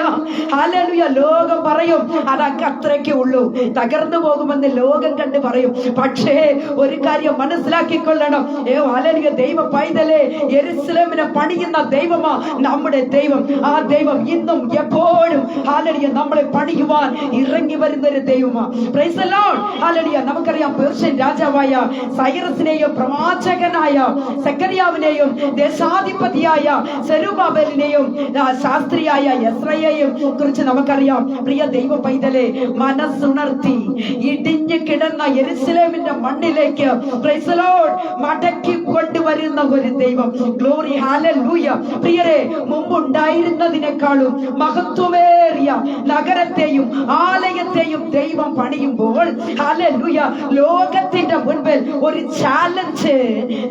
ഹല്ലേലൂയ. ലോകം പറയും അതൊക്കെ അത്രയ്ക്കേ ഉള്ളൂ, തകർന്നു പോകുമെന്ന് ലോകം കണ്ട് പറയും. പക്ഷേ ഒരു കാര്യം മനസ്സിലാക്കിക്കൊള്ളണം, ഹല്ലേലൂയ, ദൈവ പൈതലെ, യെരുശലേമിനെ പണിയുന്ന ദൈവമാ നമ്മുടെ ദൈവം. ആ ദൈവം ഇന്നും എപ്പോഴും ഹല്ലേലൂയ നമ്മളെ പണിയുവാൻ ഇറങ്ങി വരുന്ന ഒരു ദൈവമാ. Praise the Lord. ഹല്ലേലൂയ. നമുക്കറിയാം, പേർഷ്യൻ രാജാവായ സൈറസിനെയും പ്രവാചകനായ സെഖര്യാവിനെയും ദേശാധിപതിയായ സെരുബാബേലിനെയും ശാസ്ത്രിയായ എസ്രയെയും കുറിച്ച് നമുക്കറിയാം. പ്രിയ ദൈവ പൈതലെ, മനസ്സുണർത്തി ഇടിഞ്ഞു കിടന്ന യെരുശലേമിന്റെ മണ്ണിലേക്ക് പ്രൈസ് ദി ലോർഡ് മടക്കി കൊണ്ടുവരുന്ന ഒരു ദൈവം. Glory, hallelujah. പ്രിയരെ, മുമ്പുണ്ടായിരുന്നതിനേക്കാളും മഹത്വമേറിയ നഗരത്തെയും ആലയത്തെയും ദൈവം പണിയുമ്പോൾ ഹല്ലേലൂയ, ലോകത്തിന്റെ മുൻപിൽ ഒരു ചാലഞ്ച്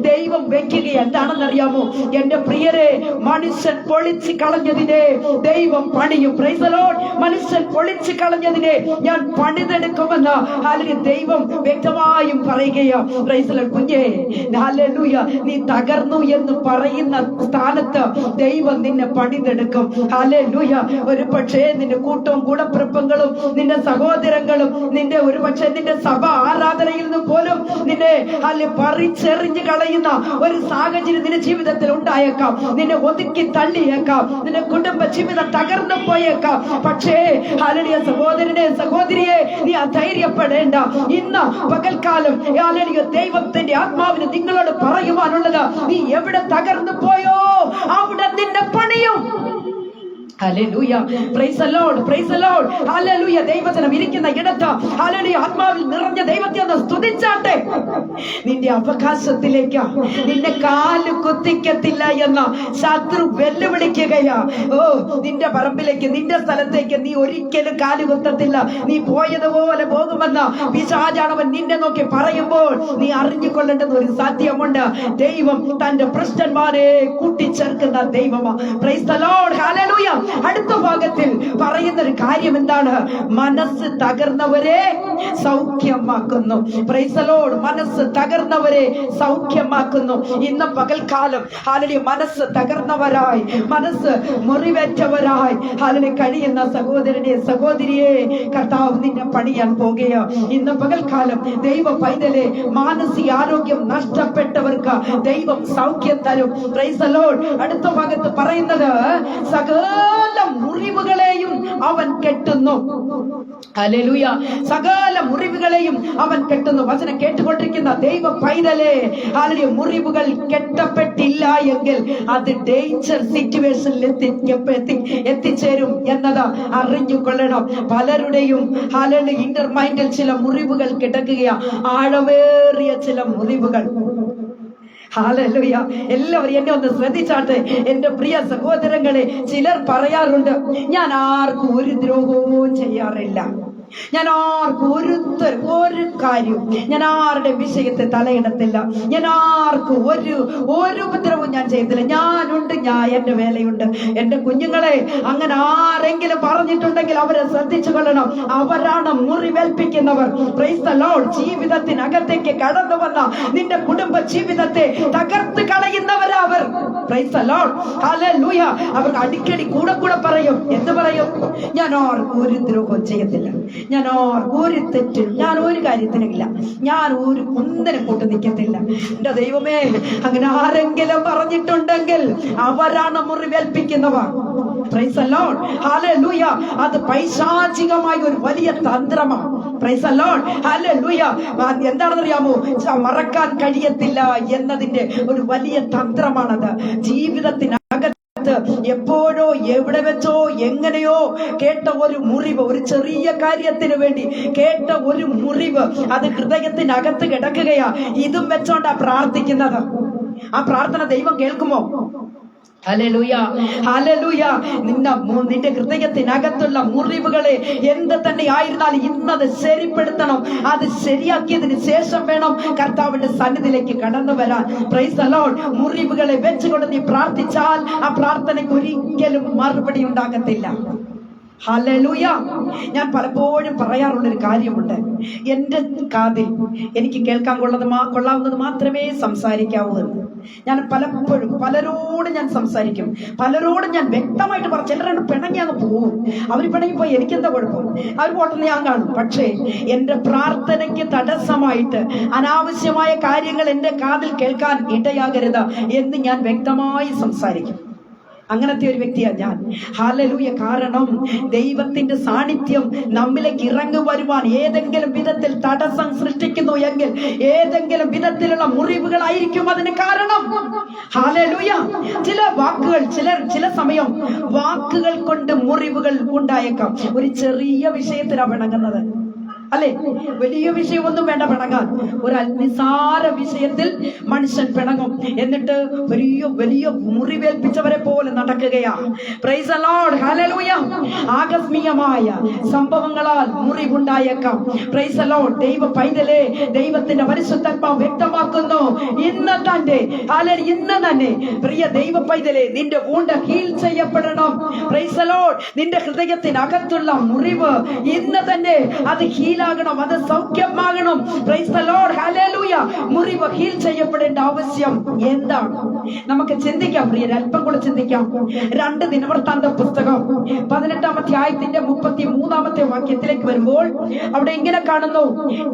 ദൈവം വെക്കുക. എന്താണെന്നറിയാമോ എന്റെ പ്രിയരെ? മനുഷ്യൻ പൊളിച്ചു കളഞ്ഞതിനെ ദൈവം പണിയും. Price the Lord. മനുഷ്യൻ പൊളിച്ചു കളഞ്ഞതിനെ ഞാൻ പണിതെടുക്കുമെന്ന് ഹല്ലേലൂയ ദൈവം വ്യക്തമായും പറയുകയാ. Price the Lord. കുഞ്ഞേ, ഹല്ലേലൂയ, നീ തകർന്നു എന്ന് പറയുന്ന സ്ഥാനത്ത് ദൈവം നിന്നെ പണിതെടുക്കും. ഹല്ലേലൂയ. ഒരു പക്ഷേ നിന്റെ കൂട്ടവും കൂടപ്പിറപ്പുകളും നിന്റെ സഹോദരങ്ങളും നിന്റെ ഒരു പക്ഷേ നിന്റെ സഭ ആരാധനയിൽ നിന്ന് പോലും നിന്നെ പറിച്ചെറിഞ്ഞു കളയുന്ന ഒരു സാഹചര്യം നിന്റെ ജീവിതത്തിൽ ഉണ്ടായേക്കാം. നിന്നെ ഒതുക്കി തള്ളിയേക്കാം. നിന്റെ കുടുംബ ജീവിതം തകർന്നു പോയേക്കാം. പക്ഷേ ഹല്ലേലൂയ, സഹോദരനെ, സഹോദരിയെ, നീ അധൈര്യപ്പെടേണ്ട. ഇന്ന് പകൽക്കാലം ഹല്ലേലൂയ ദൈവത്തിന്റെ ആത്മാവിന് നിങ്ങളോട് പറയുവാനുള്ളത്, നീ എവിടെ തകർന്നു പോയോ അവിടെ നിന്നെ പണിയും. Hallelujah. Praise the Lord. Price the Lord. Hallelujah. ദൈവജനം ഇരിക്കുന്ന ഇടത്ത് ഹല്ലേലൂയ ആത്മാവിൽ നിറഞ്ഞ ദൈവത്തെ ഒന്ന് സ്തുതിച്ചാട്ടെ. നിന്റെ അവകാശത്തിലേക്ക് നിന്നെ കാല് കുത്തിക്കത്തില്ല എന്ന ശത്രു വെല്ലുവിളിക്കുകയാ. ഓ, നിന്റെ പറമ്പിലേക്ക്, നിന്റെ സ്ഥലത്തേക്ക് നീ ഒരിക്കലും കാല് കുത്തത്തില്ല. നീ പോയതുപോലെ പോകുമെന്ന് പിശാചാണവൻ നിന്നെ നോക്കി പറയുമ്പോൾ നീ അറിഞ്ഞുകൊള്ളേണ്ടുന്ന ഒരു സത്യമുണ്ട്. ദൈവം തന്റെ ഭ്രഷ്ടന്മാരെ കൂട്ടിച്ചേർക്കുന്ന ദൈവമാ. Praise the Lord. ഹല്ലേലൂയ. അടുത്ത ഭാഗത്തിൽ പറയുന്ന ഒരു കാര്യം എന്താണ്? മനസ്സ് തകർന്നവരെ സൗഖ്യമാക്കുന്നു. Praise the Lord. മനസ്സ് തകർന്നവരെ സൗഖ്യമാക്കുന്നു. ഇന്ന് പകൽക്കാലം ഹല്ലേലൂയ മനസ്സ് തകർന്നവരായി, മനസ്സ് മുറിവേറ്റവരായി ഹല്ലേലൂയ കഴിയുന്ന സഹോദരനെ, സഹോദരിയെ, കർത്താവ് നിന്നെ പണിയാൻ പോകുകയാ. ഇന്ന് പകൽക്കാലം ദൈവ പൈതലെ, മാനസിക ആരോഗ്യം നഷ്ടപ്പെട്ടവർക്ക് ദൈവം സൗഖ്യം തരും. Price the Lord. അടുത്ത ഭാഗത്ത് പറയുന്നത്, സകല മുറിവുകളെയും അവൻ കെട്ടുന്നു. ഹല്ലേലൂയ. സകല മുറിവുകളെയും അവൻ കെട്ടുന്നു. വചനം കേട്ടുകൊണ്ടിരിക്കുന്ന ദൈവ പൈതലേ, ഹല്ലേലൂയ, മുറിവുകൾ കെട്ടപ്പെട്ടില്ല എങ്കിൽ അത് ഡേഞ്ചർ സിറ്റുവേഷനിൽ എത്തിച്ചേരും എന്നത് അറിഞ്ഞുകൊള്ളണം. പലരുടെയും ഹല്ലേലൂയ ഇന്റർ മൈൻഡിൽ ചില മുറിവുകൾ കിടക്കുകയാ, ആഴമേറിയ ചില മുറിവുകൾ. ഹല്ലേലൂയ. എല്ലാവരും എന്നെ ഒന്ന് ശ്രദ്ധിച്ചാട്ടെ. എന്റെ പ്രിയ സഹോദരങ്ങളെ, ചിലർ പറയാറുണ്ട്, ഞാൻ ആർക്കും ഒരു ദ്രോഹവും ചെയ്യാറില്ല, ഞാൻ ആർക്കും ഒരു കാര്യം, ഞാൻ ആരുടെ വിഷയത്തെ തലയിടത്തില്ല, ഞാൻ ആർക്കും ഒരു ഉപദ്രവവും ഞാൻ ചെയ്തില്ല, ഞാനുണ്ട്, എന്റെ വേലയുണ്ട്. എന്റെ കുഞ്ഞുങ്ങളെ, അങ്ങനെ ആരെങ്കിലും പറഞ്ഞിട്ടുണ്ടെങ്കിൽ അവരെ ശ്രദ്ധിച്ചു കൊള്ളണം. അവരാണ് മുറിവേൽപ്പിക്കുന്നവർ. Praise the Lord. ജീവിതത്തിനകത്തേക്ക് കടന്നു വന്ന നിന്റെ കുടുംബ ജീവിതത്തെ തകർത്ത് കളയുന്നവരാ അവർ. Praise the Lord. ഹല്ലേലൂയ. അവർ അടിക്കടി കൂടെ പറയും. എന്ത് പറയും? ഞാൻ ആർക്കും ഒരു ദ്രോഹം ചെയ്യത്തില്ല, ഞാൻ ഒരു തെറ്റും ഞാൻ ഒരു കാര്യത്തിനില്ല, ഞാൻ ഒന്നിനെ കൂട്ട് നിൽക്കത്തില്ല. എന്റെ ദൈവമേ, അങ്ങനെ ആരെങ്കിലും പറഞ്ഞിട്ടുണ്ടെങ്കിൽ അവരാണ് മുറിവേൽപ്പിക്കുന്നവർ. പ്രൈസ് ദി ലോർഡ്, ഹല്ലേലൂയ. അത് പൈശാചികമായ ഒരു വലിയ തന്ത്രമാണ്. പ്രൈസ് ദി ലോർഡ്, ഹല്ലേലൂയ. എന്താണെന്നറിയാമോ? മറക്കാൻ കഴിയത്തില്ല എന്നതിന്റെ ഒരു വലിയ തന്ത്രമാണത്. ജീവിതത്തിനകത്ത് എപ്പോഴോ എവിടെ വെച്ചോ എങ്ങനെയോ കേട്ട ഒരു മുറിവ്, ഒരു ചെറിയ കാര്യത്തിന് വേണ്ടി കേട്ട ഒരു മുറിവ്, അത് ഹൃദയത്തിനകത്ത് കിടക്കുകയാ. ഇതും വെച്ചോണ്ടാ പ്രാർത്ഥിക്കുന്നത്. ആ പ്രാർത്ഥന ദൈവം കേൾക്കുമോ? ഹല്ലേലൂയ, ഹല്ലേലൂയ. നിന്റെ ഹൃദയത്തിനകത്തുള്ള മുറിവുകളെ എന്ത് തന്നെ ആയിരുന്നാലും ഇന്നത് ശരിപ്പെടുത്തണം. അത് ശരിയാക്കിയതിന് ശേഷം വേണം കർത്താവിന്റെ സന്നിധിയിലേക്ക് കടന്നു വരാൻ. Price the Lord. മുറിവുകളെ വെച്ചുകൊണ്ട് നീ പ്രാർത്ഥിച്ചാൽ ആ പ്രാർത്ഥനയ്ക്ക് ഒരിക്കലും മറുപടി ഉണ്ടാകത്തില്ല. ഹല്ലേലൂയ. ഞാൻ പലപ്പോഴും പറയാറുള്ളൊരു കാര്യമുണ്ട്. എൻ്റെ കാതിൽ എനിക്ക് കേൾക്കാൻ കൊള്ളാവുന്നത് മാത്രമേ സംസാരിക്കാവൂ എന്ന്. ഞാൻ പലപ്പോഴും പലരോടും ഞാൻ സംസാരിക്കും, പലരോടും ഞാൻ വ്യക്തമായിട്ട് പറഞ്ഞു. ചിലരാണ് പിണങ്ങി അങ്ങ് പോവും. അവർ പിണങ്ങിപ്പോയി, എനിക്കെന്താ കുഴപ്പം, അവർ പോട്ടെന്ന് ഞാൻ കാണും. പക്ഷേ എൻ്റെ പ്രാർത്ഥനയ്ക്ക് തടസ്സമായിട്ട് അനാവശ്യമായ കാര്യങ്ങൾ എൻ്റെ കാതിൽ കേൾക്കാൻ ഇടയാകരുത് എന്ന് ഞാൻ വ്യക്തമായി സംസാരിക്കും. അങ്ങനത്തെ ഒരു വ്യക്തിയാണ് ഞാൻ. ഹല്ലേലൂയ. കാരണം ദൈവത്തിന്റെ സാന്നിധ്യം നമ്മിലേക്ക് ഇറങ്ങി വരുവാൻ ഏതെങ്കിലും വിധത്തിൽ തടസ്സം സൃഷ്ടിക്കുന്നു എങ്കിൽ ഏതെങ്കിലും വിധത്തിലുള്ള മുറിവുകളായിരിക്കും അതിന് കാരണം. ഹല്ലേലൂയ. ചില വാക്കുകൾ, ചില സമയം വാക്കുകൾ കൊണ്ട് മുറിവുകൾ ഉണ്ടായേക്കാം. ഒരു ചെറിയ വിഷയത്തിലാണ് പിണങ്ങുന്നത്, അല്ലെ? വലിയ വിഷയമൊന്നും വേണ്ട പിണങ്ങാൻ. ഒരു നിസാര വിഷയത്തിൽ മനുഷ്യൻ പിണങ്ങും, എന്നിട്ട് വലിയ വലിയ മുറിവേൽപ്പിച്ചവരെ പോലെ നടക്കുകയാ. പ്രൈസ് ദി ലോർഡ്, ഹല്ലേലൂയ. ആകസ്മികമായ സംഭവങ്ങളാൽ മുറിവുണ്ടായേക്കാം. Praise the Lord. ദൈവ പൈതലേ, ദൈവത്തിന്റെ പരിശുദ്ധാത്മാവ് വ്യക്തമാക്കുന്നു, ഇന്ന് തന്നെ പ്രിയ ദൈവ പൈതലേ, നിന്റെ വൂണ്ട് ഹീൽ ചെയ്യപ്പെടണം. Praise the Lord. നിന്റെ ഹൃദയത്തിനകത്തുള്ള മുറിവ് ഇന്ന് തന്നെ അത് ഹീലാകണം, അത് സൗഖ്യമാകണം. പ്രൈസ് ദി ലോർഡ്, ഹല്ലേലൂയ. മുറിവ് ഹീൽ ചെയ്യപ്പെടേണ്ട ആവശ്യം എന്താണ്? നമുക്ക് ചിന്തിക്കാം പ്രിയരെ, അല്പം കൂടെ ചിന്തിക്കാം. 2 ദിനവൃത്താന്ത പുസ്തകം 18-ാം അധ്യായത്തിന്റെ 33-ാമത്തെ വാക്യത്തിലേക്ക് വരുമ്പോൾ അവിടെ ഇങ്ങനെ കാണുന്നു,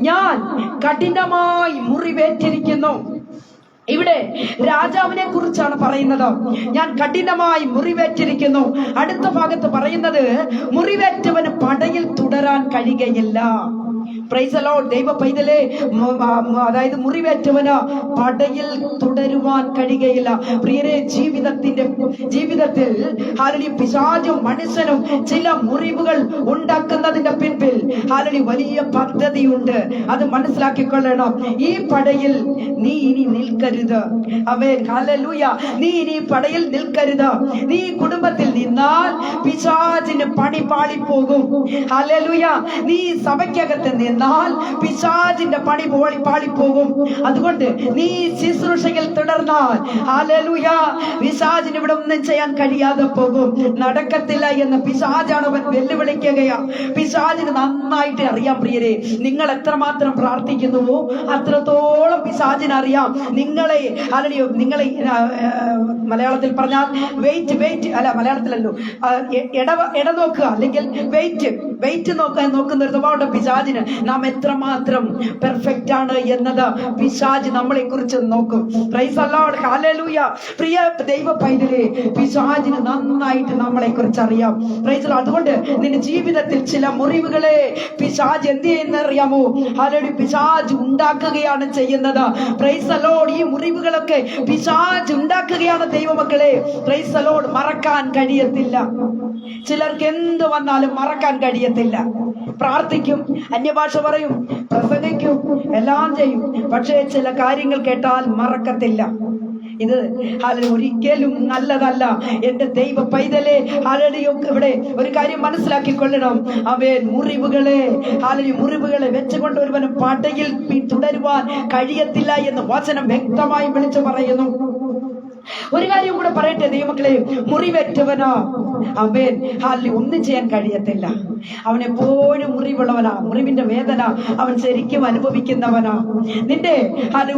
ഞാൻ കഠിനമായി മുറിവേറ്റിരിക്കുന്നു. ഇവിടെ രാജാവിനെ കുറിച്ചാണ് പറയുന്നത്. ഞാൻ കഠിനമായി മുറിവേറ്റിരിക്കുന്നു. അടുത്ത ഭാഗത്ത് പറയുന്നത്, മുറിവേറ്റവന് പടയിൽ തുടരാൻ കഴിയുകയില്ല. Price the Lord. ദൈവ പൈതലേ, അതായത് മുറിവേറ്റവന് പടയിൽ തുടരുവാൻ കഴിയുകയില്ല. പ്രിയരെ, ജീവിതത്തിൽ പിശാചും മനുഷ്യനും ചില മുറിവുകൾ ഉണ്ടാക്കുന്നതിന്റെ പിൻപിൽ വലിയ പദ്ധതിയുണ്ട്. അത് മനസ്സിലാക്കിക്കൊള്ളണം. ഈ പടയിൽ നീ ഇനി നിൽക്കരുത്. ആമേൻ, ഹല്ലേലൂയ. നീ ഇനി പടയിൽ നിൽക്കരുത്. നീ കുടുംബത്തിൽ നിന്നാൽ പിശാചിന് പണി പാളിപ്പോകും. ഹല്ലേലൂയ. നീ സഭയ്ക്കകത്ത് നിന്നാൽ പിശാചിന്റെ പണി പാളിപ്പോകും. അതുകൊണ്ട് നീ ശുശ്രൂഷയിൽ തുടർന്നാൽ ഹല്ലേലൂയ, പിശാചിന് ഇവിടെ ഒന്നും ചെയ്യാൻ കഴിയാതെ പോകും. നടക്കത്തില്ല എന്ന് പിശാചാണ് അവൻ വെല്ലുവിളിക്കുകയാ. പിശാചിന് നന്നായിട്ട് അറിയാം പ്രിയരെ, നിങ്ങൾ എത്രമാത്രം പ്രാർത്ഥിക്കുന്നുവോ അത്രത്തോളം പിശാചിന് അറിയാം നിങ്ങളെ. മലയാളത്തിൽ പറഞ്ഞാൽ വെയിറ്റ് അല്ല, മലയാളത്തിലല്ലോ, എട നോക്കുക, അല്ലെങ്കിൽ വെയിറ്റ് നോക്കുന്ന ഒരു സ്വഭാവം പിശാചിന്. നാം എത്രമാത്രം പെർഫെക്റ്റ് ആണ് എന്നത് പിശാച് നമ്മളെ കുറിച്ച് നോക്കും. പ്രൈസ് ദി ലോർഡ്, ഹല്ലേലൂയ. പ്രിയ ദൈവ പൈതലേ, പിശാചിന് നന്നായിട്ട് നമ്മളെ കുറിച്ച് അറിയാം. Praise the Lord. അതുകൊണ്ട് നിന്റെ ജീവിതത്തിൽ ചില മുറിവുകളെ പിശാച് എന്ത് ചെയ്യുന്നറിയാമോ? ഹല്ലേലൂയ. പിശാച് ഉണ്ടാക്കുകയാണ് ചെയ്യുന്നത്. Price the Lord. ഈ മുറിവുകളൊക്കെ പിശാച് ഉണ്ടാക്കുകയാണ് ദൈവമക്കളെ. Price the Lord. മറക്കാൻ കഴിയത്തില്ല. ചിലർക്ക് എന്ത് വന്നാലും മറക്കാൻ കഴിയത്തില്ല. പ്രാർത്ഥിക്കും, അന്യഭാഷ പറയും, പ്രസംഗിക്കും, എല്ലാം ചെയ്യും, പക്ഷേ ചില കാര്യങ്ങൾ കേട്ടാൽ മറക്കത്തില്ല. ഇത് ഒരിക്കലും നല്ലതല്ല. എന്റെ ദൈവ പൈതലേ, ഇവിടെ ഒരു കാര്യം മനസ്സിലാക്കിക്കൊള്ളണം. അവൻ മുറിവുകളെ വെച്ചുകൊണ്ട് ഒരുവന് പടയിൽ തുടരുവാൻ കഴിയത്തില്ല എന്ന് വചനം വ്യക്തമായി വിളിച്ചു പറയുന്നു. ഒരു കാര്യം കൂടെ പറയട്ടെ ദൈവമക്കളെ, മുറിവേറ്റവനോ അവൻ ഒന്നും ചെയ്യാൻ കഴിയത്തില്ല. അവൻ എപ്പോഴും മുറിവുള്ളവനാ. മുറിവിന്റെ വേദന അവൻ ശരിക്കും അനുഭവിക്കുന്നവനാ. നിന്റെ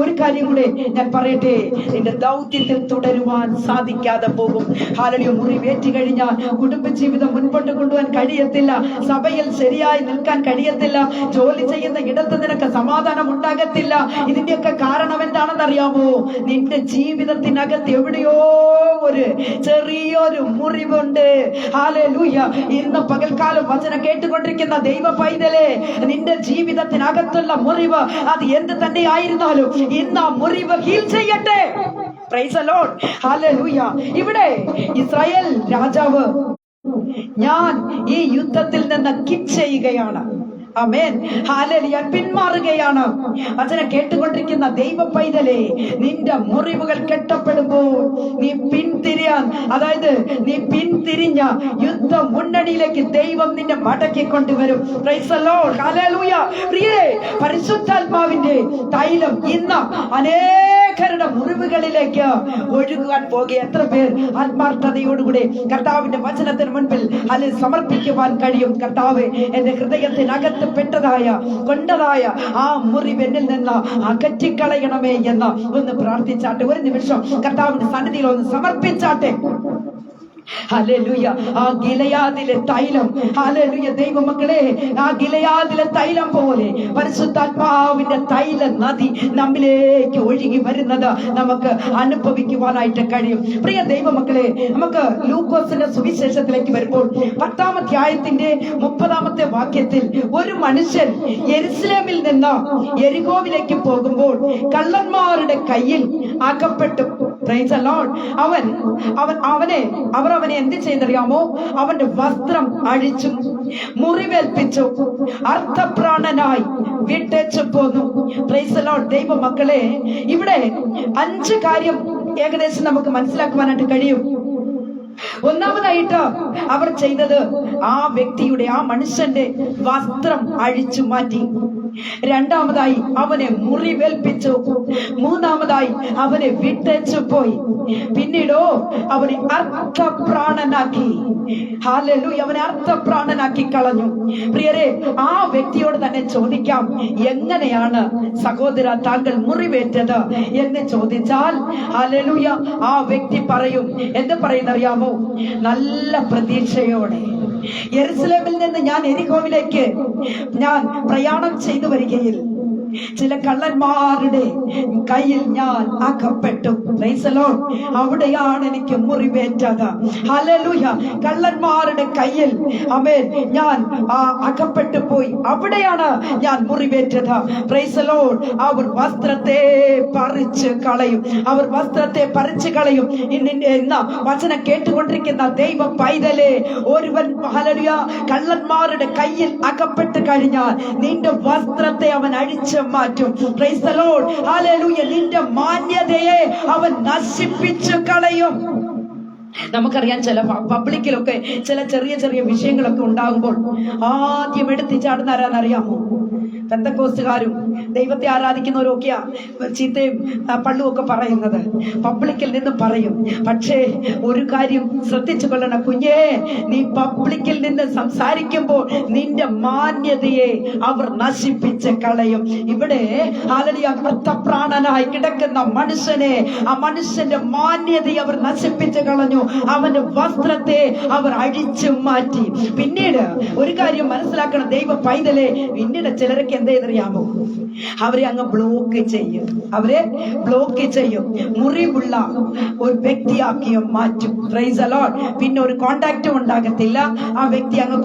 ഒരു കാര്യം കൂടെ ഞാൻ പറയട്ടെ, നിന്റെ ദൗത്യത്തിൽ തുടരുവാൻ സാധിക്കാതെ പോകും. ഹാലലിയ. മുറിവേറ്റി കഴിഞ്ഞാൽ കുടുംബജീവിതം മുൻപോട്ട് കൊണ്ടുപോകാൻ കഴിയത്തില്ല, സഭയിൽ ശരിയായി നിൽക്കാൻ കഴിയത്തില്ല, ജോലി ചെയ്യുന്ന ഇടത്ത് നിനക്ക് സമാധാനം ഉണ്ടാകത്തില്ല. ഇതിന്റെയൊക്കെ കാരണം എന്താണെന്ന് അറിയാമോ? നിന്റെ ജീവിതത്തിനകത്ത് എവിടെയോ ഒരു ചെറിയൊരു മുറിവുണ്ട്. ഹല്ലേലൂയ. ഇന്ന് പകൽക്കാലം വചനം കേട്ടുകൊണ്ടിരിക്കുന്ന ദൈവ പൈതലേ, നിന്റെ ജീവിതത്തിനകത്തുള്ള മുറിവ് അത് എന്ത് തന്നെ ആയിരുന്നാലും ഇന്ന് ആ മുറിവ് ഹീൽ ചെയ്യട്ടെ. Price the Lord. ഹല്ലേലൂയ. ഇവിടെ ഇസ്രായേൽ രാജാവ്, ഞാൻ ഈ യുദ്ധത്തിൽ നിന്ന് കിക്ക് ചെയ്യുകയാണ്, ആമേൻ, ഹല്ലേലൂയ, പിന്മാറുകയാണ്. വചനം കേട്ടുകൊണ്ടിരിക്കുന്ന ദൈവ പൈതലേ, നിന്റെ മുറിവുകൾ കെട്ടപ്പെടുമ്പോൾ നീ പിന്തിരിയാൻ, അതായത് നീ പിന്തിരിഞ്ഞ യുദ്ധ മുന്നണിയിലേക്ക് ദൈവം നിന്നെ മടക്കി കൊണ്ടുവരും. Price the Lord. ഹല്ലേലൂയ. പ്രിയരേ, പരിശുദ്ധാത്മാവിന്റെ തൈലം ഇന്ന് അനേകരുടെ മുറിവുകളിലേക്ക് ഒഴുകുവാൻ പോകുക. എത്ര പേർ ആത്മാർത്ഥതയോടുകൂടെ കർത്താവിന്റെ വചനത്തിന് മുൻപിൽ അതിൽ സമർപ്പിക്കുവാൻ കഴിയും? കർത്താവേ, എന്റെ ഹൃദയത്തിനകത്ത് കൊണ്ടതായ ആ മുറിവെന്നിൽ നിന്ന് അകറ്റിക്കളയണമേ എന്ന് ഒന്ന് പ്രാർത്ഥിച്ചാട്ടെ. ഒരു നിമിഷം കർത്താവിന്റെ സന്നിധിയിൽ ഒന്ന് സമർപ്പിച്ചാട്ടെ. ഹല്ലേലൂയ. ആ ഗിലെയാദിലെ തൈലം, ഹല്ലേലൂയ, ദൈവമക്കളെ, ആ ഗിലെയാദിലെ തൈലം പോലെ പരിശുദ്ധാത്മാവിന്റെ തൈല നദി നമ്മിലേക്ക് ഒഴുകി വരുന്നത് നമുക്ക് അനുഭവിക്കുവാനായിട്ട് കഴിയും. പ്രിയ ദൈവമക്കളെ, നമുക്ക് ലൂക്കോസിന്റെ സുവിശേഷത്തിലേക്ക് വരുമ്പോൾ 10-ാം അധ്യായത്തിന്റെ 30-ാമത്തെ വാക്യത്തിൽ ഒരു മനുഷ്യൻ യെരുശലേമിൽ നിന്ന് യെരിഹോവിലേക്ക് പോകുമ്പോൾ കള്ളന്മാരുടെ കയ്യിൽ അകപ്പെട്ടു. Price the Lord. അവനെ എന്ത് ചെയ്തറിയാമോ? അവന്റെ വസ്ത്രം അഴിച്ചു, മുറിവേൽപ്പിച്ചു, അർത്ഥപ്രാണനായി വിട്ടേച്ചു പോന്നു. Price the Lord. ദൈവ മക്കളെ, ഇവിടെ 5 കാര്യം ഏകദേശം നമുക്ക് മനസ്സിലാക്കുവാനായിട്ട് കഴിയും. ഒന്നാമതായിട്ട് അവർ ചെയ്തത് ആ വ്യക്തിയുടെ, ആ മനുഷ്യന്റെ വസ്ത്രം അഴിച്ചു മാറ്റി. രണ്ടാമതായി അവനെ മുറിവേൽപ്പിച്ചു. മൂന്നാമതായി അവനെ വിട്ടേച്ചു പോയി. പിന്നീടോ അവനെ അർത്ഥപ്രാണനാക്കി. ഹല്ലേലൂയ. അവനെ അർത്ഥപ്രാണനാക്കി കളഞ്ഞു. പ്രിയരെ, ആ വ്യക്തിയോട് തന്നെ ചോദിക്കാം, എങ്ങനെയാണ് സഹോദര താങ്കൾ മുറിവേറ്റത് എന്ന് ചോദിച്ചാൽ, ഹല്ലേലൂയ, ആ വ്യക്തി പറയും, എന്ത് പറയുന്നറിയാമോ? നല്ല പ്രതീക്ഷയോടെ യെരുശലേമിൽ നിന്ന് ഞാൻ യെരിഹോവിലേക്ക് ഞാൻ പ്രയാണം ചെയ്തു വരികയിൽ ചില കള്ളന്മാരുടെ കയ്യിൽ ഞാൻ അകപ്പെട്ടു. Price the Lord. അവിടെയാണ് എനിക്ക് മുറിവേറ്റത്. ഹല്ലേലൂയ. കള്ളന്മാരുടെ കയ്യിൽ, ആമേൻ, ഞാൻ അകപ്പെട്ടു പോയി. അവിടെയാണ് ഞാൻ മുറിവേറ്റത്. Praise the Lord. അവർ വസ്ത്രത്തെ പറിച്ചു കളയും. അവർ വസ്ത്രത്തെ പറിച്ചു കളയും. ഇന്ന് വചനം കേട്ടുകൊണ്ടിരിക്കുന്ന ദൈവ പൈതലേ, ഒരുവൻ, ഹല്ലേലൂയ, കള്ളന്മാരുടെ കയ്യിൽ അകപ്പെട്ട് കഴിഞ്ഞാൽ നിന്റെ വസ്ത്രത്തെ അവൻ അഴിച്ചു മാറ്റും. Price the Lord. ഹല്ലേലൂയ. നിന്റെ മാന്യതയെ അവൻ നശിപ്പിച്ചു കളയും. നമുക്കറിയാം, ചില പബ്ലിക്കിലൊക്കെ ചില ചെറിയ ചെറിയ വിഷയങ്ങളൊക്കെ ഉണ്ടാകുമ്പോൾ ആദ്യം എടുത്തു ചാടുന്ന ആരാന്നറിയാമോ? പെന്തക്കോസ്തുകാരും ദൈവത്തെ ആരാധിക്കുന്നവരും ഒക്കെയാ ചീത്തയും പള്ളും ഒക്കെ പറയുന്നത്, പബ്ലിക്കിൽ നിന്ന് പറയും. പക്ഷേ ഒരു കാര്യം ശ്രദ്ധിച്ചു കൊള്ളണം കുഞ്ഞേ, നീ പബ്ലിക്കിൽ നിന്ന് സംസാരിക്കുമ്പോൾ നിന്റെ മാന്യതയെ അവർ നശിപ്പിച്ച് കളയും. ഇവിടെ ഹല്ലേലൂയ, അർത്ഥപ്രാണനായി കിടക്കുന്ന മനുഷ്യനെ, ആ മനുഷ്യന്റെ മാന്യതയെ അവർ നശിപ്പിച്ച് കളഞ്ഞു. അവന്റെ വസ്ത്രത്തെ അവർ അഴിച്ചു മാറ്റി. പിന്നീട് ഒരു കാര്യം മനസ്സിലാക്കണം ദൈവ പൈതലേ, പിന്നീട് ചിലരൊക്കെ എന്ത് ചെയ്തറിയാമോ? അവരെ അങ്ങ് ബ്ലോക്ക് ചെയ്യും. അവരെ ബ്ലോക്ക് ചെയ്യും. മുറിവുള്ള ഒരു വ്യക്തിയാക്കി മാറ്റും. Price the Lord. പിന്നെ ഒരു കോണ്ടാക്റ്റും ഉണ്ടാകത്തില്ല. ആ വ്യക്തി അങ്ങ്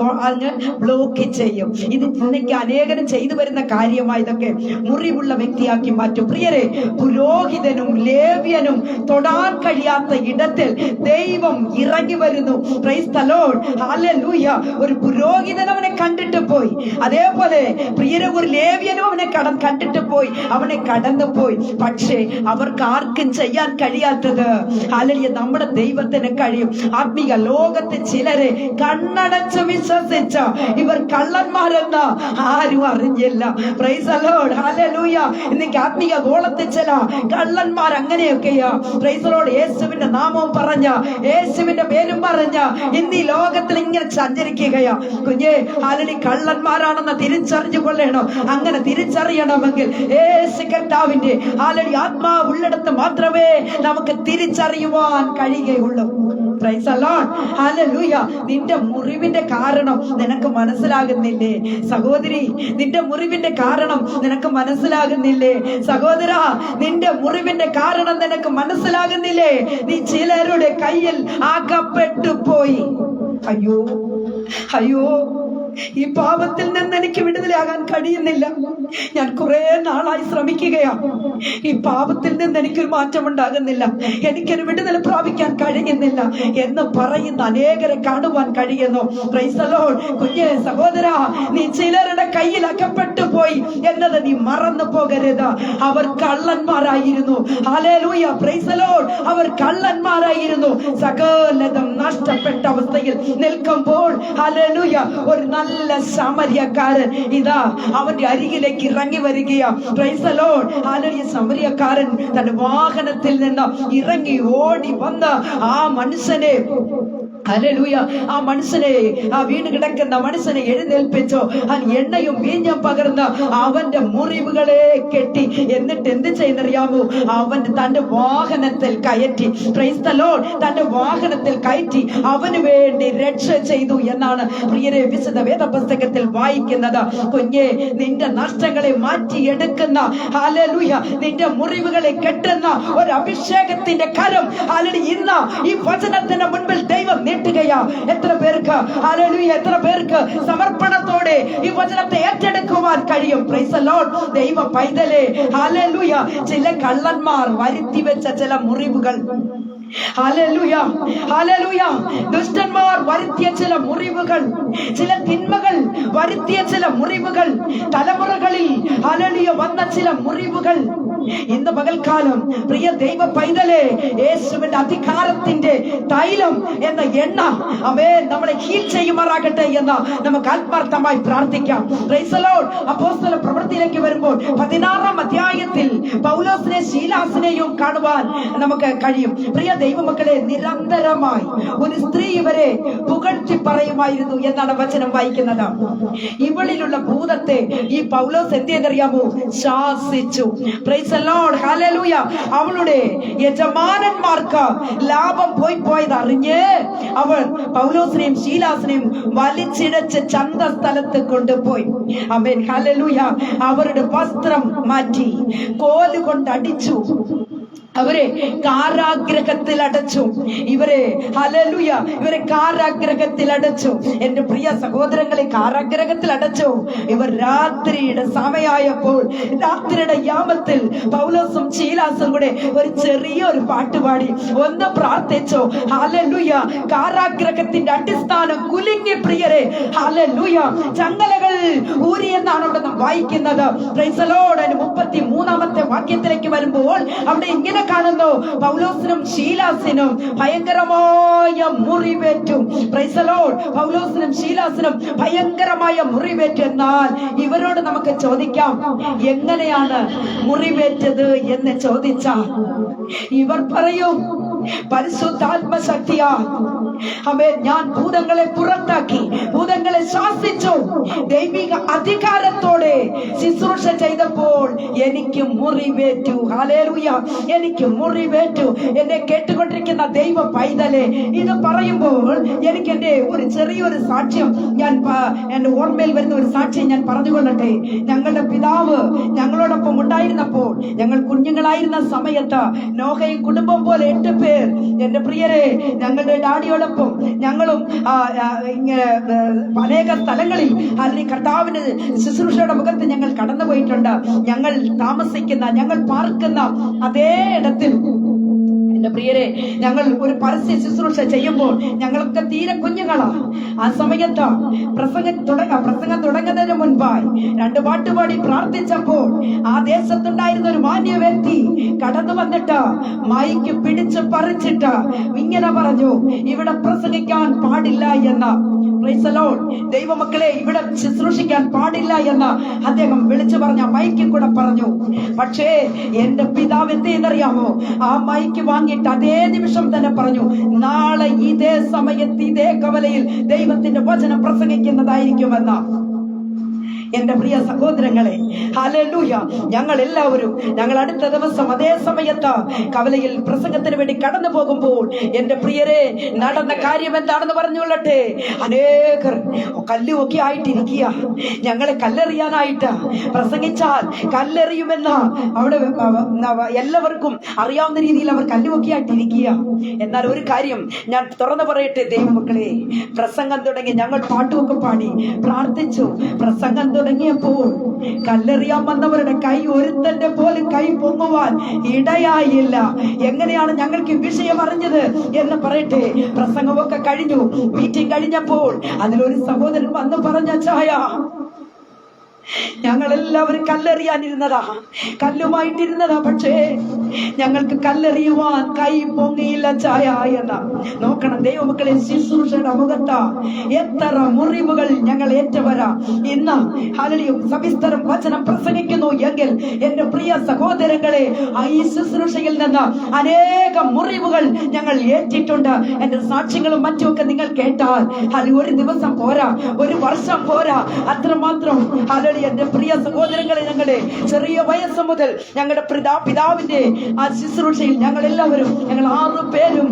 ബ്ലോക്ക് ചെയ്യും. ഇത് ഇന്നേക്ക് അനേകരും ചെയ്തു വരുന്ന കാര്യമായി ഇതൊക്കെ മുറിവുള്ള വ്യക്തിയാക്കി മാറ്റും. പ്രിയരെ, പുരോഹിതനും ലേവ്യനും തൊടാൻ കഴിയാത്ത ഇടത്തിൽ ദൈവം ഇറങ്ങി വരുന്നു. Price the Lord. ഹല്ലേലൂയ. ഒരു പുരോഹിതൻ അവനെ കണ്ടിട്ട് പോയി. അതേപോലെ പ്രിയരെ, ഒരു ലേവ്യനും അവനെ കടന്നു കണ്ടിട്ട് പോയി, അവനെ കടന്നു പോയി. പക്ഷേ അവർക്ക് ആർക്കും ചെയ്യാൻ കഴിയാത്തത് ഹല്ലേലൂയ നമ്മുടെ ദൈവത്തിന് കഴിയും. ആത്മീക ലോകത്തെ ചിലരെ കണ്ണടച്ച് വിശ്വസിച്ച ഇവർ കള്ളന്മാരെന്ന് ആരും അറിഞ്ഞില്ല. Price the Lord, hallelujah. ഇന്നേക്ക് ആത്മീക ഗോളത്തെ ചില കള്ളന്മാർ അങ്ങനെയൊക്കെയാ. Price the Lord. യേശുവിന്റെ നാമവും പറഞ്ഞ, യേശുവിന്റെ പേരും പറഞ്ഞ ഇന്ന് ഈ ലോകത്തിൽ ഇങ്ങനെ സഞ്ചരിക്കുകയാ. കുഞ്ഞേ, ഹല്ലേലൂയ, കള്ളന്മാരാണെന്ന് തിരിച്ചറിഞ്ഞു കൊള്ളണം. അങ്ങനെ തിരിച്ചറിയണമെങ്കിൽ യേശു കർത്താവിന്റെ ഹല്ലേലൂയ ആത്മാവ് ഉള്ളിടത്ത് മാത്രമേ നമുക്ക് തിരിച്ചറിയുവാൻ കഴിയുകയുള്ളൂ. Price the Lord, hallelujah. നിന്റെ മുറിവിന്റെ കാരണം നിനക്ക് മനസ്സിലാകുന്നില്ലേ സഹോദരി? നിന്റെ മുറിവിന്റെ കാരണം നിനക്ക് മനസ്സിലാകുന്നില്ലേ സഹോദര? നിന്റെ മുറിവിന്റെ കാരണം നിനക്ക് മനസ്സിലാകുന്നില്ലേ? നീ ചിലരുടെ കയ്യിൽ അകപ്പെട്ടു പോയി. അയ്യോ അയ്യോ, ഈ പാപത്തിൽ നിന്ന് എനിക്ക് വിടുതലാകാൻ കഴിയുന്നില്ല. ഞാൻ കുറെ നാളായി ശ്രമിക്കുകയാണ്. ഈ പാപത്തിൽ നിന്ന് എനിക്കൊരു മാറ്റം ഉണ്ടാകുന്നില്ല, എനിക്കൊരു വിടുതൽ പ്രാപിക്കാൻ കഴിയുന്നില്ല എന്ന് പറയുന്ന അനേകരെ കാണുവാൻ കഴിയുന്നു. Price the Lord. കുഞ്ഞേ സഹോദര, നീ ചിലരുടെ കയ്യിൽ അകപ്പെട്ടു പോയി എന്നത് നീ മറന്നു പോകരുത്. അവർ കള്ളന്മാരായിരുന്നു. ഹല്ലേലൂയ, പ്രൈസ് ദി ലോർഡ്. അവർ കള്ളന്മാരായിരുന്നു. സകലതും നഷ്ടപ്പെട്ട അവസ്ഥയിൽ നിൽക്കുമ്പോൾ ഹല്ലേലൂയ ഒരു നല്ല സമരിയക്കാരൻ ഇതാ അവന്റെ അരികിലേക്ക് ഇറങ്ങി വരികയാ. Praise the Lord. ഹല്ലേലൂയ. സമരിയക്കാരൻ തന്റെ വാഹനത്തിൽ നിന്ന് ഇറങ്ങി ഓടി വന്ന് ആ മനുഷ്യനെ ഹല്ലേലൂയ ആ മനുഷ്യനെ, ആ വീണ് കിടക്കുന്ന മനുഷ്യനെ എഴുന്നേൽപ്പിച്ചു. ആ എണ്ണയും വീഞ്ഞും പകർന്ന് അവന്റെ മുറിവുകളെ കെട്ടി. എന്നിട്ട് എന്ത് ചെയ്യുന്നറിയാമോ? അവൻ തന്റെ വാഹനത്തിൽ കയറ്റി. Price the Lord. തന്റെ വാഹനത്തിൽ കയറ്റി അവന് വേണ്ടി രക്ഷ ചെയ്തു എന്നാണ് പ്രിയരെ വിശുദ്ധ വേദപുസ്തകത്തിൽ വായിക്കുന്നത്. കുഞ്ഞേ, നിന്റെ നഷ്ടങ്ങളെ മാറ്റിയെടുക്കുന്ന ഹല്ലേലൂയ നിന്റെ മുറിവുകളെ കെട്ടുന്ന ഒരു അഭിഷേകത്തിന്റെ കരം ഹല്ലേലൂയ ഇന്ന് ഈ വചനത്തിന് മുൻപിൽ ദൈവം നീട്ടുകയാ. എത്ര പേർക്ക് ഹല്ലേലൂയ, എത്ര പേർക്ക് സമർപ്പണത്തോടെ ഈ വചനത്തെ ഏറ്റെടുക്കുവാൻ കഴിയും? Praise the Lord. ദൈവ പൈതലേ, ഹല്ലേലൂയ, ചില കള്ളന്മാർ വരുത്തി വെച്ച ചില മുറിവുകൾ, ഹല്ലേലൂയ ഹല്ലേലൂയ, ദുഷ്ടന്മാർ വരുത്തിയ ചില മുറിവുകൾ, ചില തിന്മകൾ വരുത്തിയ ചില മുറിവുകൾ, തലമുറകളിൽ ഹല്ലേലൂയ വന്ന ചില മുറിവുകൾ ഇന്ന് പകൽക്കാലം പ്രിയ ദൈവ പൈതലേ, യേശുവിന്റെ അധികാരത്തിന്റെ തൈലം എന്ന എണ്ണ ആമേൻ നമ്മളെ ഹീൽ ചെയ്യുമാറാകട്ടെ എന്ന് നമുക്ക് ആത്മാർത്ഥമായി പ്രാർത്ഥിക്കാം. Price the Lord. അപ്പോസ്തല പ്രവൃത്തിയിലേക്ക് വരുമ്പോൾ 16-ാം അധ്യായത്തിൽ പൗലോസിനെ ശീലാസിനെയും കാണുവാൻ നമുക്ക് കഴിയും. പ്രിയ ദൈവമക്കളെ, നിരന്തരമായി ഒരു സ്ത്രീ ഇവരെ പുകഴ്ത്തി പറയുമായിരുന്നു എന്നാണ് വചനം വായിക്കുന്നത്. ഇവളിലുള്ള ഭൂതത്തെ ഈ പൗലോസ് എന്ത് ചെയ്തറിയാമോ? ശാസിച്ചു. Price the Lord, hallelujah. അവളുടെ യജമാനന്മാർക്ക് ലാഭം പോയത് അറിഞ്ഞ് അവൾ പൗലോസിനെയും ശീലാസിനെയും വലിച്ചിഴച്ച് ചന്തസ്ഥലത്ത് കൊണ്ടുപോയി. ആമേൻ, ഹല്ലേലൂയ. അവരുടെ വസ്ത്രം മാറ്റി കോലുകൊണ്ട് അടിച്ചു. അവരെ കാരാഗ്രഹത്തിൽ അടച്ചു. ഇവരെ ഹല്ലേലൂയ ഇവരെ കാരാഗ്രഹത്തിൽ അടച്ചു. എന്റെ പ്രിയ സഹോദരങ്ങളെ, കാരാഗ്രഹത്തിൽ അടച്ചു. ഇവർ രാത്രിയുടെ സമയമായപ്പോൾ, രാത്രിയുടെ യാമത്തിൽ പൗലോസും ശീലാസും കൂടെ ഒരു ചെറിയൊരു പാട്ടുപാടി ഒന്ന് പ്രാർത്ഥിച്ചു. ഹല്ലേലൂയ. കാരാഗ്രഹത്തിന്റെ അടിസ്ഥാനം കുലുങ്ങി പ്രിയരെ. ഹല്ലേലൂയ. ചങ്ങലകൾ ഊരി എന്നാണ് അവിടെ നാം വായിക്കുന്നത്. Price the Lord. 33-ാമത്തെ വാക്യത്തിലേക്ക് വരുമ്പോൾ അവിടെ ഇങ്ങനെ കാണുന്നു, പൗലോസിനും ശീലാസിനും ഭയങ്കരമായ മുറിവേറ്റു. Praise the Lord. പൗലോസിനും ശീലാസിനും ഭയങ്കരമായ മുറിവേറ്റു. എന്നാൽ ഇവരോട് നമുക്ക് ചോദിക്കാം, എങ്ങനെയാണ് മുറിവേറ്റത് എന്ന് ചോദിച്ചാൽ ഇവർ പറയും, പരിശുദ്ധാത്മശക്തിയാ ആമേൻ, ഞാൻ ഭൂതങ്ങളെ പുറത്താക്കി, ഭൂതങ്ങളെ ശാസിച്ചു, ദൈവിക അധികാരത്തോടെ ശുശ്രൂഷ ചെയ്തപ്പോൾ എനിക്ക് മുറിവേറ്റു. ഹല്ലേലൂയ. എനിക്ക് മുറിവേറ്റു. എന്നെ കേട്ടുകൊണ്ടിരിക്കുന്ന ദൈവ പൈതലേ, ഇത് പറയുമ്പോൾ എനിക്ക് എന്റെ ഒരു ചെറിയൊരു സാക്ഷ്യം എന്റെ ഓർമ്മയിൽ വരുന്ന ഒരു സാക്ഷ്യം ഞാൻ പറഞ്ഞുകൊള്ളട്ടെ. ഞങ്ങളുടെ പിതാവ് ഞങ്ങളോടൊപ്പം ഉണ്ടായിരുന്നപ്പോൾ, ഞങ്ങൾ കുഞ്ഞുങ്ങളായിരുന്ന സമയത്ത് നോഹയും കുടുംബം പോലെ 8 പേർ, എന്റെ പ്രിയരെ, ഞങ്ങളുടെ ഡാഡിയോടൊപ്പം ഞങ്ങളും ഇങ്ങനെ അനേക സ്ഥലങ്ങളിൽ അല്ലെങ്കിൽ കർത്താവിന്റെ ശുശ്രൂഷയുടെ മുഖത്ത് ഞങ്ങൾ കടന്നുപോയിട്ടുണ്ട്. ഞങ്ങൾ താമസിക്കുന്ന, ഞങ്ങൾ പാർക്കുന്ന അതേ ഇടത്തിൽ എന്റെ പ്രിയരെ, ഞങ്ങൾ ഒരു പരസ്യ ശുശ്രൂഷ ചെയ്യുമ്പോൾ ഞങ്ങളൊക്കെ തീരെ കുഞ്ഞുങ്ങളാ. ആ സമയത്ത് പ്രസംഗം തുടങ്ങുന്നതിന് മുൻപായി 2 പാട്ടുപാടി പ്രാർത്ഥിച്ചപ്പോൾ ആ ദേശത്തുണ്ടായിരുന്ന ഒരു മാന്യ വ്യക്തി കടന്നു വന്നിട്ട് മൈക്ക് പിടിച്ച് പറിച്ചിട്ട് ഇങ്ങനെ പറഞ്ഞു, ഇവിടെ പ്രസംഗിക്കാൻ പാടില്ല എന്ന്. ദൈവമക്കളെ, ഇവിടെ ശുശ്രൂഷിക്കാൻ പാടില്ല എന്ന് അദ്ദേഹം വിളിച്ചു പറഞ്ഞ മൈക്കിൽ കൂടെ പറഞ്ഞു. പക്ഷേ എന്റെ പിതാവ് എന്തെന്നറിയാമോ? ആ മൈക്ക് വാങ്ങിയിട്ട് അതേ നിമിഷം തന്നെ പറഞ്ഞു, നാളെ ഇതേ സമയത്ത് ഇതേ കവലയിൽ ദൈവത്തിന്റെ വചനം പ്രസംഗിക്കുന്നതായിരിക്കുമെന്ന. എന്റെ പ്രിയ സഹോദരങ്ങളെ, ഹല്ലേലൂയ, ഞങ്ങൾ അടുത്ത ദിവസം അതേ സമയത്ത് കവലയിൽ പ്രസംഗത്തിന് വേണ്ടി കടന്നു പോകുമ്പോൾ എന്റെ പ്രിയരെ, നടന്ന കാര്യം എന്താണെന്ന് പറഞ്ഞുകൊള്ളട്ടെ. അനേകർ കല്ലുമൊക്കെ ആയിട്ടിരിക്കുക. ഞങ്ങളെ കല്ലെറിയാനായിട്ട്, പ്രസംഗിച്ചാൽ കല്ലെറിയുമെന്ന് അവിടെ എല്ലാവർക്കും അറിയാവുന്ന രീതിയിൽ അവർ കല്ലുമൊക്കെ ആയിട്ടിരിക്കുക. എന്നാൽ ഒരു കാര്യം ഞാൻ തുറന്നു പറയട്ടെ ദൈവമക്കളെ, പ്രസംഗം തുടങ്ങി ഞങ്ങൾ പാട്ടുമൊക്കെ പാടി പ്രാർത്ഥിച്ചു. പ്രസംഗം തുടങ്ങിയപ്പോൾ കല്ലെറിയാൻ വന്നവരുടെ കൈ ഒരുത്തന്റെ പോലും കൈ പൊങ്ങുവാൻ ഇടയായില്ല. എങ്ങനെയാണ് ഞങ്ങൾക്ക് വിഷയം അറിഞ്ഞത് എന്ന് പറയട്ടെ. പ്രസംഗമൊക്കെ കഴിഞ്ഞു, മീറ്റിംഗ് കഴിഞ്ഞപ്പോൾ അതിലൊരു സഹോദരൻ വന്ന് പറഞ്ഞ, ചായ ഞങ്ങളെല്ലാവരും കല്ലെറിയാനിരുന്നതാ, കല്ലുമായിട്ടിരുന്നതാ, പക്ഷേ ഞങ്ങൾക്ക് കല്ലെറിയുവാൻ കൈ പൊങ്ങിയില്ല ചായ എന്ന. നോക്കണം ദൈവമക്കളെ, ശുശ്രൂഷയുടെ മുഖത്താ എത്ര മുറിവുകൾ ഞങ്ങൾ ഏറ്റവരാ. ഇന്ന് ഹല്ലേലൂയ സവിസ്തരം വചനം പ്രസംഗിക്കുന്നു എങ്കിൽ എന്റെ പ്രിയ സഹോദരങ്ങളെ, ഈ ശുശ്രൂഷയിൽ നിന്ന് അനേകം മുറിവുകൾ ഞങ്ങൾ ഏറ്റിട്ടുണ്ട്. എന്റെ സാക്ഷ്യങ്ങളും മറ്റുമൊക്കെ നിങ്ങൾ കേട്ടാൽ ഒരു ദിവസം പോരാ, ഒരു വർഷം പോരാ, അത്രമാത്രം. ഹല്ലേലൂയ എന്റെ പ്രിയ സഹോദരങ്ങളെ, ഞങ്ങളുടെ ചെറിയ വയസ്സ് മുതൽ ഞങ്ങളുടെ പിതാവിന്റെ ആ ശുശ്രൂഷയിൽ ഞങ്ങൾ 6 പേരും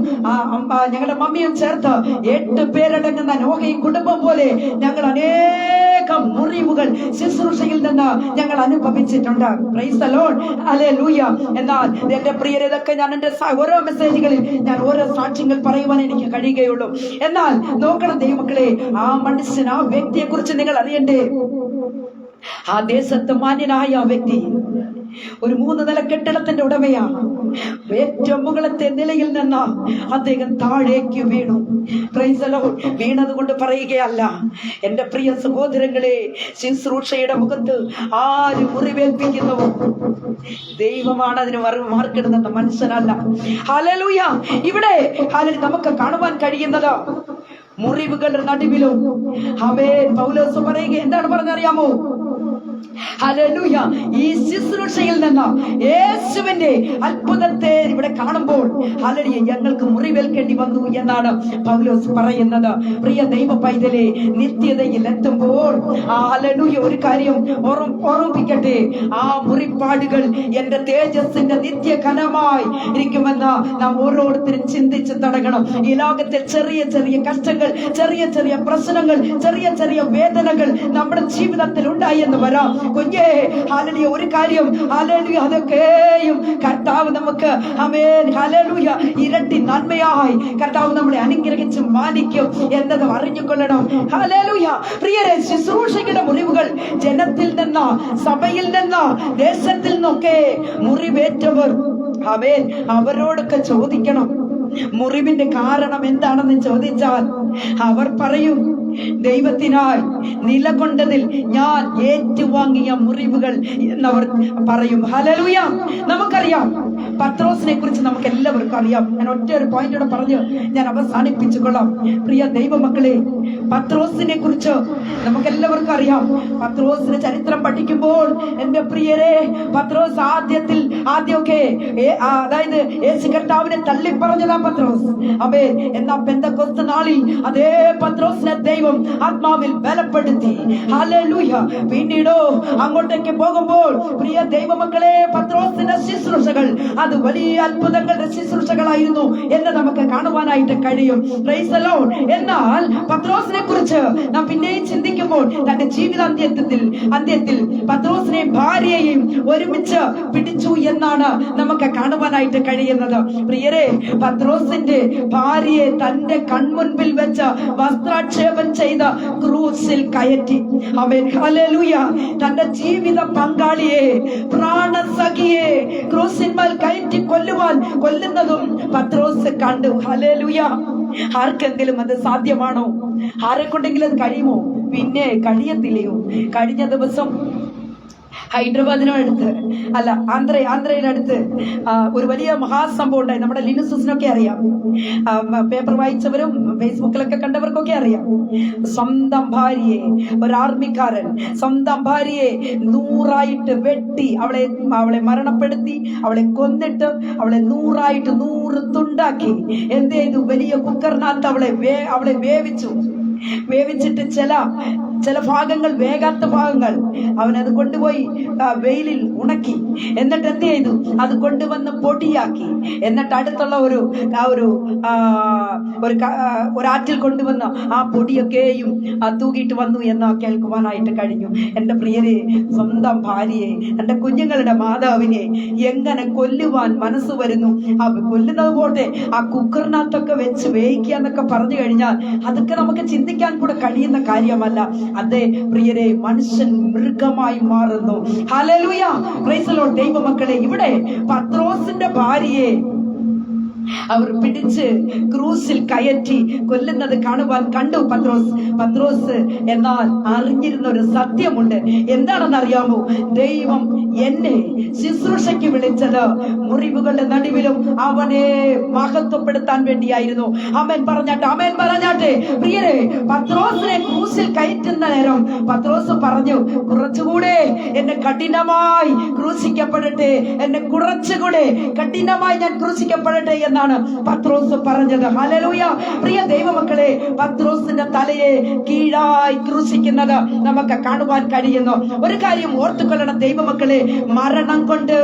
ഞങ്ങളുടെ മമ്മിയും ചേർത്ത് 8 പേരടങ്ങുന്ന നോഹി കുടുംബം പോലെ ഞങ്ങൾ അനേകം മുറിവുകൾ ശുശ്രൂഷയിൽ നിന്ന് ഞങ്ങൾ അനുഭവിച്ചിട്ടുണ്ട്. Price the Lord, hallelujah. എന്നാൽ എന്റെ പ്രിയരെ, ഇതൊക്കെ ഞാൻ എന്റെ ഓരോ മെസ്സേജുകളിൽ ഞാൻ ഓരോ സാക്ഷ്യങ്ങൾ പറയുവാൻ എനിക്ക് കഴിയുകയുള്ളൂ. എന്നാൽ നോക്കണം ദൈവമക്കളെ, ആ മനുഷ്യൻ, ആ വ്യക്തിയെ കുറിച്ച് നിങ്ങൾ അറിയണ്ടേ. ആ ദേശത്ത് മാന്യനായ ആ വ്യക്തി ഒരു 3 നില കെട്ടിടത്തിന്റെ ഉടമയാണ്. ഏറ്റവും മുകളത്തെ നിലയിൽ നിന്ന് അദ്ദേഹം താഴേക്ക് വീണു. Price the Lord. വീണത് കൊണ്ട് പറയുകയല്ല എന്റെ പ്രിയ സഹോദരങ്ങളെ, ശുശ്രൂഷയുടെ മുഖത്ത് ആര് മുറിവേൽപ്പിക്കുന്നുവോ ദൈവമാണ് അതിന് മാർക്കിടുന്നത്, മനുഷ്യനല്ല. ഹല്ലേലൂയ. ഇവിടെ നമുക്ക് കാണുവാൻ കഴിയുന്നത് മുറിവുകളുടെ നടുവിലും പൗലോസ് പറയുക എന്താണ് പറഞ്ഞറിയാമോ? ഹല്ലേലൂയ. ഈ ശുശ്രൂഷയിൽ നിന്ന് യേശുവിന്റെ അത്ഭുതത്തെ ഇവിടെ കാണുമ്പോൾ ഹല്ലേലൂയ ഞങ്ങൾക്ക് മുറിവേൽക്കേണ്ടി വന്നു എന്നാണ് പൗലോസ് പറയുന്നത്. പ്രിയ ദൈവ പൈതലേ, നിത്യതയിൽ എത്തുമ്പോൾ ഹല്ലേലൂയ ഒരു കാര്യം ഓർമ്മിപ്പിക്കട്ടെ, ആ മുറിപ്പാടുകൾ എന്റെ തേജസ്സിന്റെ നിത്യഘനമായി ഇരിക്കുമെന്ന് നാം ഓരോരുത്തരും ചിന്തിച്ച് തുടങ്ങണം. ഈ ലോകത്തിൽ ചെറിയ ചെറിയ കഷ്ടങ്ങൾ, ചെറിയ ചെറിയ പ്രശ്നങ്ങൾ, ചെറിയ ചെറിയ വേദനകൾ നമ്മുടെ ജീവിതത്തിൽ ഉണ്ടായി എന്ന് വരാം. കുഞ്ഞേ, ഹല്ലേലൂയ ഒരു കാര്യം, ഹല്ലേലൂയ അതൊക്കെയും കർത്താവ് നമുക്ക് ഹല്ലേലൂയ ഇരട്ടി നന്മയായി കർത്താവ് നമ്മളെ അനുഗ്രഹിച്ച് മാനിക്കും എന്നത് അറിഞ്ഞുകൊള്ളണം. ഹല്ലേലൂയ. പ്രിയരെ, ശുശ്രൂഷയുടെ മുറിവുകൾ ജനത്തിൽ നിന്ന്, സഭയിൽ നിന്ന്, ദേശത്തിൽ നിന്നൊക്കെ മുറിവേറ്റവർ അവരോടൊക്കെ ചോദിക്കണം മുറിവിന്റെ കാരണം എന്താണെന്ന് ചോദിച്ചാൽ അവർ പറയും, ദൈവത്തിനായി നിലകൊണ്ടതിൽ ഞാൻ ഏറ്റുവാങ്ങിയ മുറിവുകൾ എന്നവർ പറയും. ഹല്ലേലൂയ. നമുക്കറിയാം പത്രോസിനെ കുറിച്ച് നമുക്ക് എല്ലാവർക്കും അറിയാം. ഞാൻ ഒറ്റ ഒരു പോയിന്റോടെ പറഞ്ഞ് ഞാൻ അവസാനിപ്പിച്ചു കൊള്ളാം. പ്രിയ ദൈവമക്കളെ, പത്രോസിനെ കുറിച്ച് നമുക്ക് എല്ലാവർക്കും അറിയാം. പത്രോസിന്റെ ചരിത്രം പഠിക്കുമ്പോൾ എന്റെ പ്രിയരെ, പത്രോസ് ആദ്യമൊക്കെ അതായത് യേശു കർത്താവിനെ തള്ളിപ്പറഞ്ഞതാ പത്രോസ്. എന്നാ പെന്തക്കോസ്ത് നാളിൽ അതേ പത്രോസിനെ ദൈവം ആത്മാവിൽ ബലപ്പെടുത്തി. ഹല്ലേലൂയ. പിന്നീടോ അങ്ങോട്ടേക്ക് പോകുമ്പോൾ പ്രിയ ദൈവമക്കളെ, പത്രോസിന്റെ ശുശ്രൂഷകൾ അത് വലിയ അത്ഭുതങ്ങളുടെ ശുശ്രൂഷകളായിരുന്നു എന്ന് നമുക്ക് കാണുവാനായിട്ട് കഴിയും. Praise the Lord. എന്നാൽ പത്രോസിനെ കുറിച്ച് നാം പിന്നെയും ചിന്തിക്കുമ്പോൾ തന്റെ ജീവിതാന്ത്യത്തിൽ പത്രോസിനെ ഭാര്യയെയും ഒരുമിച്ച് പിടിച്ചു എന്നാണ് നമുക്ക് കാണുവാനായിട്ട് കഴിയുന്നത്. പ്രിയരെ, പത്രോസിന്റെ ഭാര്യയെ തന്റെ കൺമുൻപിൽ വെച്ച് വസ്ത്രാക്ഷേപം ചെയ്ത ക്രൂസിൽ കയറ്റി. ഹല്ലേലൂയ. തന്റെ ജീവിത പങ്കാളിയെ, പ്രാണസഖിയെ ക്രൂസിന്മേൽ കയറ്റി കൊല്ലുവാൻ കൊല്ലുന്നതും പത്രോസ് കണ്ടു. ഹല്ലേലൂയ. ആർക്കെങ്കിലും അത് സാധ്യമാണോ? ആരെക്കൊണ്ടെങ്കിലും അത് കഴിയുമോ? പിന്നെ കഴിയത്തില്ലയോ? കഴിഞ്ഞ ദിവസം ഹൈദരാബാദിനടുത്ത് അല്ല ആന്ധ്രയിലടുത്ത് ഒരു വലിയ മഹാസംഭവം ഉണ്ടായി. നമ്മുടെ ലിനുസിനൊക്കെ അറിയാം, പേപ്പർ വായിച്ചവരും ഫേസ്ബുക്കിലൊക്കെ കണ്ടവർക്കൊക്കെ അറിയാം. സ്വന്തം ഭാര്യയെ, ഒരു ആർമിക്കാരൻ സ്വന്തം ഭാര്യയെ 100 വെട്ടി അവളെ മരണപ്പെടുത്തി, അവളെ കൊന്നിട്ട് അവളെ 100 തുണ്ടാക്കി. എന്ത് ചെയ്തു? വലിയ കുക്കറിനകത്ത് അവളെ വേവിച്ചിട്ട് ചില ഭാഗങ്ങൾ, വേകാത്ത ഭാഗങ്ങൾ അവനത് കൊണ്ടുപോയി വെയിലിൽ ഉണക്കി. എന്നിട്ട് എന്ത് ചെയ്തു? അത് കൊണ്ടുവന്ന് പൊടിയാക്കി. എന്നിട്ട് അടുത്തുള്ള ഒരാറ്റിൽ കൊണ്ടുവന്ന് ആ പൊടിയൊക്കെയും തൂകിയിട്ട് വന്നു എന്ന് കേൾക്കുവാനായിട്ട് കഴിഞ്ഞു. എൻ്റെ പ്രിയരെ, സ്വന്തം ഭാര്യയെ, എൻ്റെ കുഞ്ഞുങ്ങളുടെ മാതാവിനെ എങ്ങനെ കൊല്ലുവാൻ മനസ്സ് വരുന്നു? കൊല്ലുന്നത് പോട്ടെ, ആ കുക്കറിനകത്തൊക്കെ വെച്ച് വേവിക്കുക എന്നൊക്കെ പറഞ്ഞു കഴിഞ്ഞാൽ അതൊക്കെ നമുക്ക് ചിന്തിക്കാൻ കൂടെ കഴിയുന്ന കാര്യമല്ല. അതേ പ്രിയരെ, മനുഷ്യൻ മൃഗമായി മാറുന്നു. Hallelujah, praise the Lord. ദൈവമക്കളെ, ഇവിടെ പത്രോസിന്റെ ഭാര്യയെ അവർ പിടിച്ച് ക്രൂസിൽ കയറ്റി കൊല്ലുന്നത് കാണുവാൻ കണ്ടു പത്രോസ്. എന്നാൽ അറിഞ്ഞിരുന്ന ഒരു സത്യമുണ്ട്. എന്താണെന്ന് അറിയാമോ? ദൈവം എന്നെ ശുശ്രൂഷയ്ക്ക് വിളിച്ചത് മുറിവുകളുടെ നടുവിലും അവനെ മഹത്വപ്പെടുത്താൻ വേണ്ടിയായിരുന്നു. ആമേൻ പറഞ്ഞാട്ടെ. പ്രിയരെ, പത്രോസിനെ ക്രൂസിൽ കയറ്റുന്ന നേരം പത്രോസ് പറഞ്ഞു, കുറച്ചുകൂടെ എന്നെ കഠിനമായി ക്രൂശിക്കപ്പെടട്ടെ, എന്നെ കുറച്ചുകൂടെ കഠിനമായി ഞാൻ ക്രൂശിക്കപ്പെടട്ടെ എന്നാണ് പത്രോസ് പറഞ്ഞത്. ഹല്ലേലൂയ. പ്രിയ ദൈവമക്കളെ, പത്രോസിന്റെ തലയെ കീഴായി ക്രൂശിക്കുന്നത് നമുക്ക് കാണുവാൻ കഴിയുന്നു. ഒരു കാര്യം ഓർത്തുകൊള്ളണം ദൈവമക്കളെ, മരണം കൊണ്ട്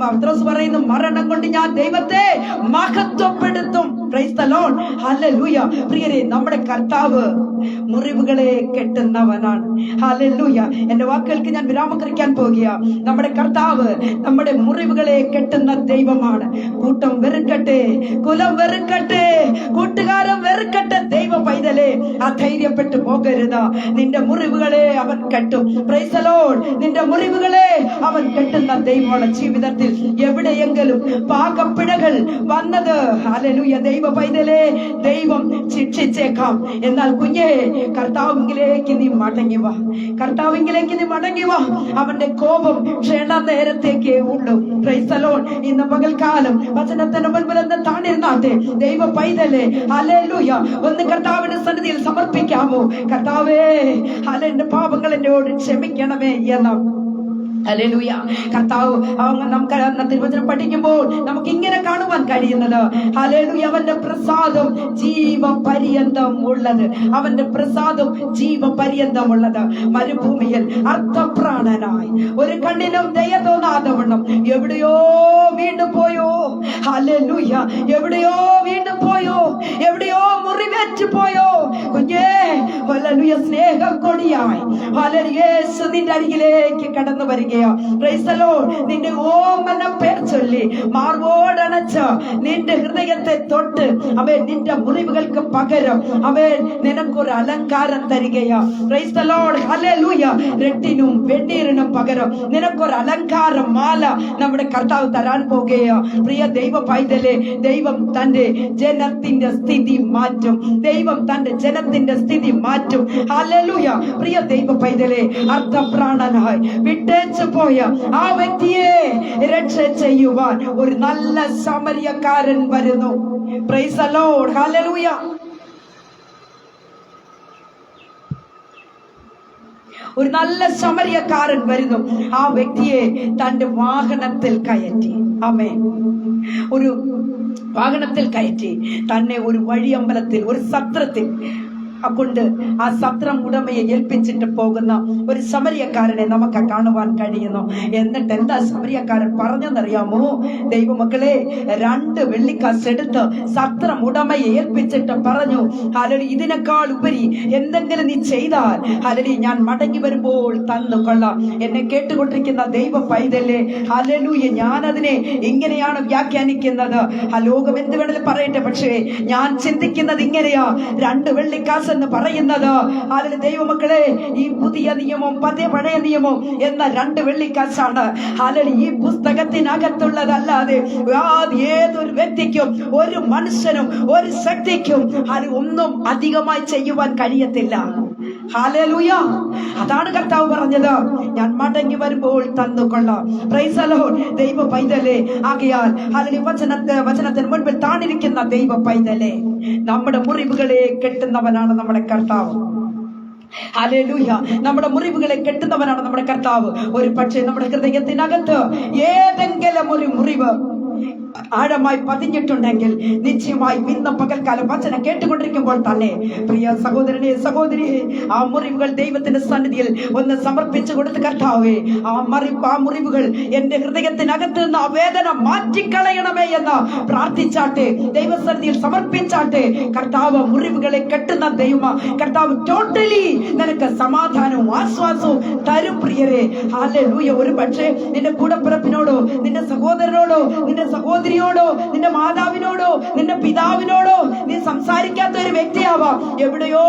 പത്രോസ് പറയുന്നു, മരണം കൊണ്ട് ഞാൻ ദൈവത്തെ മഹത്വപ്പെടുത്തും. Praise the Lord. ഹല്ലേലൂയ. പ്രിയരെ, നമ്മുടെ കർത്താവ് മുറിവുകളെ കെട്ടുന്നവനാണ്. ഹല്ലേലൂയ. എന്റെ വാക്കുകൾക്ക് ഞാൻ വിരാമം കുറിക്കാൻ പോകുക. നമ്മുടെ കർത്താവ് നമ്മുടെ മുറിവുകളെ കെട്ടുന്ന ദൈവമാണ്. കൂട്ടം വെറുക്കട്ടെ, കുലം വെറുക്കട്ടെ, കൂട്ടുകാരൻ വെറുക്കട്ടെ, ദൈവ പൈതലേ അധൈര്യപ്പെട്ടു പോകരുത്. നിന്റെ മുറിവുകളെ അവൻ കെട്ടും. Price the Lord. നിന്റെ മുറിവുകളെ അവൻ കെട്ടുന്ന ദൈവമാണ്. ജീവിതത്തിൽ എവിടെയെങ്കിലും പാകപ്പിഴകൾ വന്നത്, ഹല്ലേലൂയ, ദൈവ പൈതലേ, ദൈവം ശിക്ഷിച്ചേക്കാം. എന്നാൽ കുഞ്ഞേ, കർത്താവിലേക്ക് നീ മടങ്ങി വാ. അവന്റെ കോപം ക്ഷണ നേരത്തേക്കേ ഉള്ളൂ. Price the Lord. ഇന്ന് പകൽക്കാലം വചനത്തിന് മുൻപിൽ താണിരുന്നാട്ടെ ദൈവ പൈതലേ, ഹല്ലേലൂയ, ഒന്ന് കർത്താവിന്റെ സന്നിധിയിൽ സമർപ്പിക്കാമോ? കർത്താവേ, എന്റെ പാപങ്ങൾ എന്നോട് ക്ഷമിക്കണമേ എന്ന്. ഹല്ലേലൂയ. കർത്താവ് നമുക്ക് തിരുവചനം പഠിക്കുമ്പോൾ നമുക്ക് ഇങ്ങനെ കാണുവാൻ കഴിയുന്നത്, ഹല്ലേലൂയ, അവന്റെ പ്രസാദം ജീവപര്യന്തം ഉള്ളത്. മരുഭൂമിയിൽ അർത്ഥപ്രാണനായി ഒരു കണ്ണിനും ദയ തോന്നാതെ വണ്ണം എവിടെയോ വീണ്ടും പോയോ. ഹല്ലേലൂയ. എവിടെയോ വീണ്ടും പോയോ, എവിടെയോ മുറിവേറ്റ് പോയോ കുഞ്ഞേ. ഹല്ലേലൂയ. സ്നേഹം കൊടിയായി യേശു നിന്റെ അരികിലേക്ക് കടന്നു വരിക. Price the Lord. നിന്റെ ഓമന പേർ ചൊല്ലി മാർവോടണച്ച് നിന്റെ ഹൃദയത്തെ തൊട്ട് അവൻ നിന്റെ മുറിവുകൾക്ക് പകരം അവൻ നിനക്കൊരു അലങ്കാരം തരികയാ. Praise the Lord. ഹല്ലേലൂയ. രട്ടിനും വെണ്ണീറിനും പകരം നിനക്കൊരു അലങ്കാരം മാല നമ്മുടെ കർത്താവ് തരാൻ പോകുകയാ. പ്രിയ ദൈവ പൈതലേ, ദൈവം തന്റെ ജനത്തിന്റെ സ്ഥിതി മാറ്റും. ഹല്ലേലൂയ. പ്രിയ ദൈവ പൈതലേ, അർത്ഥപ്രാണനായി വിട്ടേച്ച് പോയ ആ വ്യക്തിയെ രക്ഷ ചെയ്യുവാൻ ഒരു നല്ല സമരിയക്കാരൻ വരുന്നു. Price the Lord. ഹല്ലേലൂയ. ഒരു നല്ല സമരിയക്കാരൻ വരുന്നു. ആ വ്യക്തിയെ തന്റെ വാഹനത്തിൽ കയറ്റി. ആമേൻ. ഒരു വാഹനത്തിൽ കയറ്റി തന്നെ ഒരു വഴിയമ്പലത്തിൽ, ഒരു സത്രത്തിൽ കൊണ്ട് ആ സത്രം ഉടമയെ ഏൽപ്പിച്ചിട്ട് പോകുന്ന ഒരു സമരിയക്കാരനെ നമുക്ക് കാണുവാൻ കഴിയുന്നു. എന്നിട്ട് എന്താ സമരിയക്കാരൻ പറഞ്ഞെന്നറിയാമോ? ദൈവമക്കളെ, 2 വെള്ളിക്കാശ് എടുത്ത് സത്രം ഉടമയെ ഏൽപ്പിച്ചിട്ട് പറഞ്ഞു, ഹല്ലേലൂയ, ഇതിനേക്കാൾ ഉപരി എന്തെങ്കിലും നീ ചെയ്താൽ ഹല്ലേലൂയ ഞാൻ മടങ്ങി വരുമ്പോൾ തന്നു കൊള്ളാം. എന്നെ കേട്ടുകൊണ്ടിരിക്കുന്ന ദൈവ പൈതലേ, ഹല്ലേലൂയ, ഞാനതിനെ ഇങ്ങനെയാണ് വ്യാഖ്യാനിക്കുന്നത്. ലോകം എന്ത് വേണമെങ്കിലും പറയട്ടെ, പക്ഷേ ഞാൻ ചിന്തിക്കുന്നത് ഇങ്ങനെയാ. 2 വെള്ളിക്കാശ് എന്ന് പറയുന്നത്. അതിൽ ദൈവമക്കളെ, ഈ പുതിയ നിയമം പഴയ നിയമം എന്ന 2 വെള്ളിക്കാശാണ്. അല്ലെങ്കിൽ ഈ പുസ്തകത്തിനകത്തുള്ളതല്ലാതെ ഏതൊരു വ്യക്തിക്കും, ഒരു മനുഷ്യനും, ഒരു ശക്തിക്കും അത് ഒന്നും അധികമായി ചെയ്യുവാൻ കഴിയത്തില്ല. ഹല്ലേലൂയ. അതാണ് കർത്താവ് പറഞ്ഞത്, ഞാൻ മടങ്ങി വരുമ്പോൾ തന്നുകൊള്ളാം. Price the Lord. ദൈവ പൈതലേ, ആകയാൽ വചനത്തിന് മുൻപിൽ താണിരിക്കുന്ന ദൈവ പൈതലേ, നമ്മുടെ മുറിവുകളെ കെട്ടുന്നവനാണ് നമ്മുടെ കർത്താവ്. ഹല്ലേലൂയ. നമ്മുടെ മുറിവുകളെ കെട്ടുന്നവനാണ് നമ്മുടെ കർത്താവ്. ഒരു പക്ഷേ നമ്മുടെ ഹൃദയത്തിനകത്ത് ഏതെങ്കിലും ഒരു മുറിവ് ആഴമായി പതിഞ്ഞിട്ടുണ്ടെങ്കിൽ നിശ്ചയമായും ഇന്ന് പകൽക്കാലം വചനം കേട്ടുകൊണ്ടിരിക്കുമ്പോൾ തന്നെ പ്രിയ സഹോദരനെ, സഹോദരിയെ, ആ മുറിവുകൾ ദൈവത്തിന്റെ സന്നിധിയിൽ ഒന്ന് സമർപ്പിച്ചു കൊടുത്ത്, കർത്താവേ, ആ മുറിവുകൾ എന്റെ ഹൃദയത്തിനകത്ത് നിന്ന് ആ വേദന മാറ്റിക്കളയണമേ എന്ന് പ്രാർത്ഥിച്ചാട്ടെ, ദൈവസന്നിധിയിൽ സമർപ്പിച്ചാട്ടെ. കർത്താവ് മുറിവുകളെ കെട്ടുന്ന ദൈവം. കർത്താവ് ടോട്ടലി നിനക്ക് സമാധാനവും ആശ്വാസവും തരും പ്രിയരെ. ഹല്ലേലൂയ. ഒരു പക്ഷേ നിന്റെ കൂടപ്പിറപ്പിനോടോ, നിന്റെ സഹോദരനോടോ, നിന്റെ സഹോദരിയോടോ, നിന്റെ മാതാവിനോടോ, നിന്റെ പിതാവിനോടോ നീ സംസാരിക്കാത്ത ഒരു വ്യക്തിയാവാം. എവിടെയോ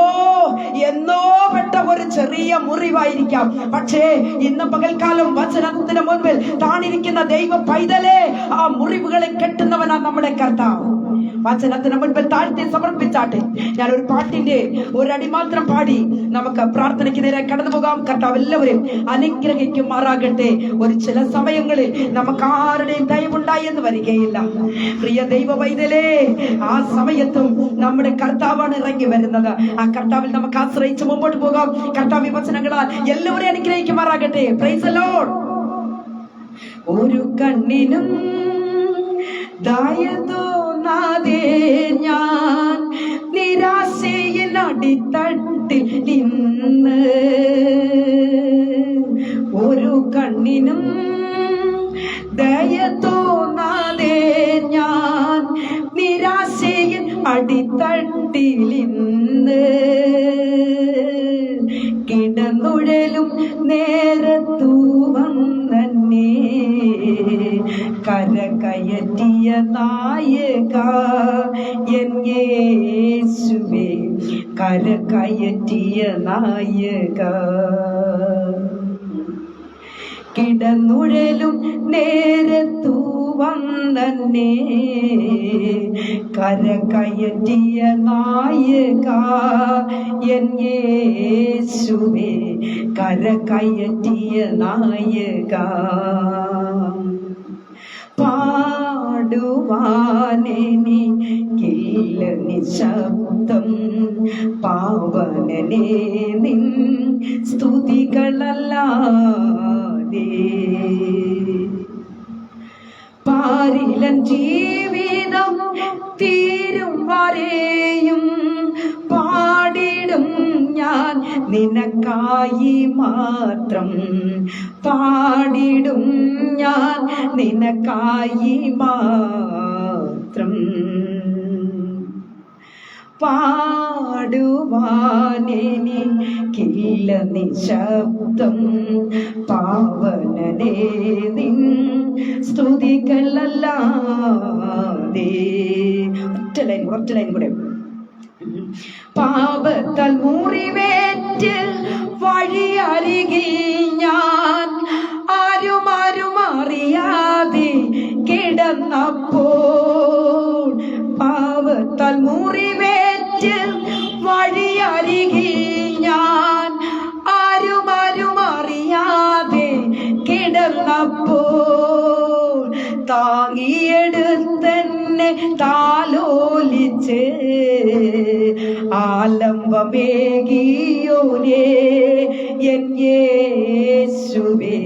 എന്നോ പെട്ട ഒരു ചെറിയ മുറിവായിരിക്കാം. പക്ഷേ ഇന്ന് പകൽക്കാലം വചനത്തിന് മുൻപിൽ താണിരിക്കുന്ന ദൈവ പൈതലേ, ആ മുറിവുകളെ കെട്ടുന്നവനാ നമ്മുടെ കർത്താവ്. വചനത്തിന് മുൻപിൽ താഴ്ത്തി സമർപ്പിച്ചാട്ടെ. ഞാൻ ഒരു പാട്ടിന്റെ ഒരടി മാത്രം പാടി നമുക്ക് പ്രാർത്ഥനയ്ക്ക് നേരെ കടന്നു പോകാം. കർത്താവ് എല്ലാവരും അനുഗ്രഹിക്കുമാറാകട്ടെ. ഒരു ചില സമയങ്ങളിൽ നമുക്ക് ആരുടെയും ദയവുണ്ടായി എന്ന് വരികയില്ല. പ്രിയ ദൈവ പൈതലേ, ആ സമയത്തും നമ്മുടെ കർത്താവാണ് ഇറങ്ങി വരുന്നത്. ആ കർത്താവിൽ നമുക്ക് ആശ്രയിച്ച് മുമ്പോട്ട് പോകാം. കർത്താവ് വചനങ്ങളാൽ എല്ലാവരെയും അനുഗ്രഹിക്കുമാറാകട്ടെ. Price the Lord. ഒരു കണ്ണിനും ദയ തോന്നാതെ ഞാൻ നിരാശയിൽ അടിത്തട്ടിൽ നിന്ന്, ഒരു കണ്ണിനും ദയ തോന്നാതെ ഞാൻ നിരാശയിൽ അടിത്തട്ടിൽ നിന്ന്, കിടന്നുഴലും നേരത്തു വന്നെ കരകയറ്റിയ നായക എൻ യേശുവേ, കരകയറ്റിയ നായക. കിടന്നുഴലും നേരത്തു വന്നെ കരകയറ്റിയ നായക എൻ യേശുവേ, കരകയറ്റിയ നായക. പാടുവാനെനിക്കില്ല നിശബ്ദം, പാവനനെ നിൻ സ്തുതികളല്ലാതെ. പാരിലൻ ജീവിതം തീരും വരെയും പാടിടും ഞാൻ നിനക്കായി മാത്രം, പാടിടും ഞാൻ നിനക്കായി മാത്രം. പാടുവാനെനിക്കില്ല നിശബ്ദം, പാവനനെ നിൻ സ്തുതികളല്ലാതെ. ഒറ്റ ലൈൻ കൂടെ. പാപത്താൽ മുറിവേറ്റ് വഴിയരികിൽ ഞാൻ ആരും അറിയാതെ കിടന്നപ്പോൾ, പാപത്താൽ മുറിവേറ്റ് വഴിയരികിൽ ഞാൻ ആരും അറിയാതെ കിടന്നപ്പോൾ, താങ്ങിയെടുത്തെന്നെ താലോലിച്ച് ആലംബമേകിയോനേ എൻ യേശുവേ,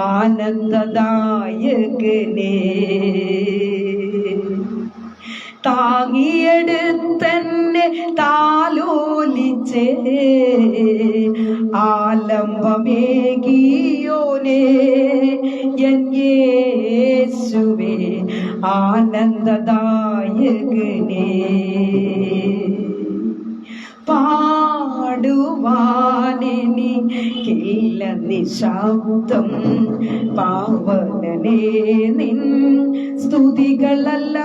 ആനന്ദദായകനേ. താങ്ങിയെടുത്തെന്നെ താലോലിച്ച് ആലംബമേകിയോനേ എൻ യേശുവേ, ആനന്ദദായകനേ. പാടുവാനെനിക്കില്ല നിശബ്ദം, പാവനനെ നിൻ സ്തുതികളല്ലാതെ.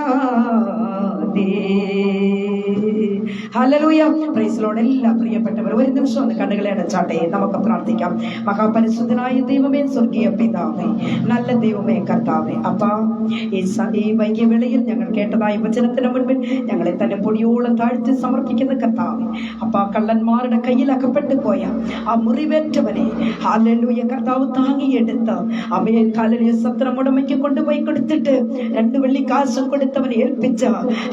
ഹല്ലേലൂയ. Praise Lord. എല്ലാ പ്രിയപ്പെട്ടവർ ഒരു നിമിഷം ഒന്ന് കണ്ണുകളെ അടച്ചാട്ടെ, നമുക്ക് പ്രാർത്ഥിക്കാം. മഹാപരിശുദ്ധനായ ദൈവമേ, സ്വർഗീയ പിതാവേ, നല്ല ദൈവമേ, കർത്താവേ, അപ്പാ ഈ വൈകിയ വേളയിൽ ഞങ്ങൾ കേട്ടതായ വചനത്തിന് മുൻപിൽ ഞങ്ങളെ തന്നെ പൊടിയോളം താഴ്ത്തി സമർപ്പിക്കുന്ന കർത്താവേ, അപ്പാ കള്ളന്മാരുടെ കയ്യിൽ അകപ്പെട്ടു പോയ ആ മുറിവേറ്റവനെ ഹല്ലേലൂയ കർത്താവ് താങ്ങിയെടുത്ത് അവയെ ഹല്ലേലൂയ സത്രമുടമയ്ക്ക് കൊണ്ടുപോയി കൊടുത്തിട്ട് 2 വെള്ളിക്കാശും കൊടുത്തവനെ ഏൽപ്പിച്ച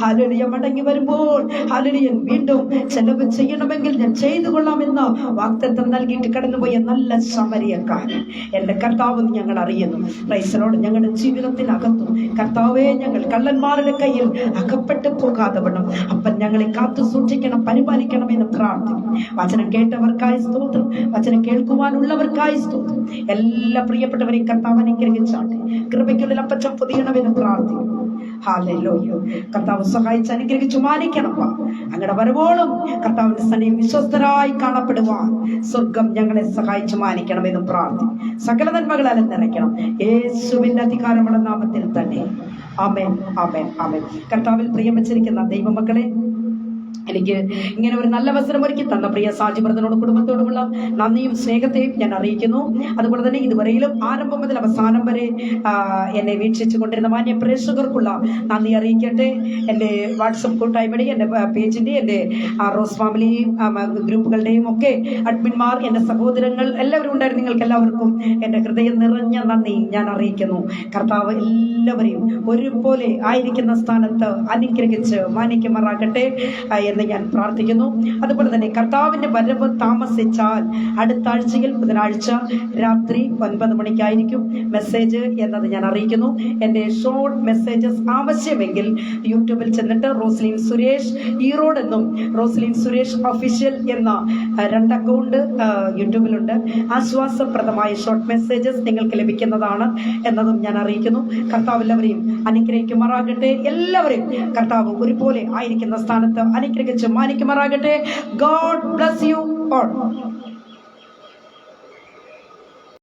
ഹല്ലേലൂയ മടങ്ങി വരുമ്പോൾ ഹല്ലേലൂയ വീണ്ടും ചെലവ് ചെയ്യണമെങ്കിൽ ഞാൻ ചെയ്തു കൊള്ളാമെന്ന് വാഗ്ദത്തം നൽകിയിട്ട് കടന്നുപോയ നല്ല സമരിയക്കാരൻ എൻ്റെ കർത്താവ് ഞങ്ങൾ അറിയുന്നു. Praise lord. ഞങ്ങളുടെ ജീവിതത്തിനകത്തും കർത്താവേ, ഞങ്ങൾ കള്ളന്മാരുടെ കയ്യിൽ അകപ്പെട്ടു പോകാതെ വേണം അപ്പൻ ഞങ്ങളെ കാത്തു സൂക്ഷിക്കണം, പരിപാലിക്കണം എന്ന് പ്രാർത്ഥിക്കും. വചനം കേട്ടവർക്കായി സ്തോത്രം, വചനം കേൾക്കുവാനുള്ളവർക്കായി സ്തോത്രം. എല്ലാ പ്രിയപ്പെട്ടവരെയും കർത്താവ് അനുഗ്രഹിച്ചാട്ടെ, കൃപയ്ക്കുള്ളിൽ അപ്പച്ചം പൊതിയണമെന്ന് പ്രാർത്ഥിക്കും. ഹല്ലേലൂയ. കർത്താവ് സഹായിച്ച് അനുഗ്രഹിച്ചു മാനിക്കണപ്പാ. അങ്ങയുടെ വരവോളം കർത്താവിന്റെ സന്നിധിയിൽ വിശ്വസ്തരായി കാണപ്പെടുവാൻ സ്വർഗം ഞങ്ങളെ സഹായിച്ചു മാനിക്കണമെന്ന് പ്രാർത്ഥിക്കും. സകല നന്മകളാലും നിറയ്ക്കണം യേശുവിന്റെ അധികാരമുള്ള നാമത്തിൽ തന്നെ. ആമേൻ, ആമേൻ, ആമേൻ. കർത്താവിൽ പ്രിയം വെച്ചിരിക്കുന്ന ദൈവമക്കളെ, എനിക്ക് ഇങ്ങനെ ഒരു നല്ല അവസരം ഒരുക്കി തന്ന പ്രിയ സാജി ബ്രദറിനോടും കുടുംബത്തോടുമുള്ള നന്ദിയും സ്നേഹത്തെയും ഞാൻ അറിയിക്കുന്നു. അതുപോലെ തന്നെ ഇതുവരെയിലും ആരംഭം മുതൽ അവസാനം വരെ എന്നെ വീക്ഷിച്ചു കൊണ്ടിരുന്ന മാന്യ പ്രേക്ഷകർക്കുള്ള നന്ദി അറിയിക്കട്ടെ. എൻ്റെ വാട്സപ്പ് കൂട്ടായ്മയുടെയും എൻ്റെ പേജിൻ്റെയും എൻ്റെ റോസ് ഫാമിലി ഗ്രൂപ്പുകളുടെയും ഒക്കെ അഡ്മിന്മാർ, എൻ്റെ സഹോദരങ്ങൾ എല്ലാവരും ഉണ്ടായിരുന്നു. നിങ്ങൾക്ക് എല്ലാവർക്കും എൻ്റെ ഹൃദയം നിറഞ്ഞ നന്ദി ഞാൻ അറിയിക്കുന്നു. കർത്താവ് എല്ലാവരെയും ഒരുപോലെ ആയിരിക്കുന്ന സ്ഥാനത്ത് അനുഗ്രഹിച്ച് മാനിക്കുമാറാകട്ടെ എന്ന് ഞാൻ പ്രാർത്ഥിക്കുന്നു. അതുപോലെ തന്നെ കർത്താവിന്റെ വരവ് താമസിച്ചാൽ അടുത്ത ആഴ്ചയിൽ ബുധനാഴ്ച രാത്രി 9 മണിക്കായിരിക്കും മെസ്സേജ് എന്നത് ഞാൻ അറിയിക്കുന്നു. എൻ്റെ ഷോർട്ട് മെസ്സേജസ് ആവശ്യമെങ്കിൽ യൂട്യൂബിൽ ചെന്നിട്ട് റോസ്ലിൻ സുരേഷ് ഈറോഡ് എന്നും റോസ്ലിൻ സുരേഷ് ഒഫീഷ്യൽ എന്ന 2 അക്കൗണ്ട് യൂട്യൂബിലുണ്ട്. ആശ്വാസപ്രദമായ ഷോർട്ട് മെസ്സേജസ് നിങ്ങൾക്ക് ലഭിക്കുന്നതാണ് എന്നതും ഞാൻ അറിയിക്കുന്നു. കർത്താവ് എല്ലാവരെയും അനുഗ്രഹിക്കുമാറാകട്ടെ. എല്ലാവരെയും കർത്താവ് ഒരുപോലെ ആയിരിക്കുന്ന സ്ഥാനത്ത് അനുഗ്രഹിച്ച് മാനിക്കുമാറാകട്ടെ. God bless you all.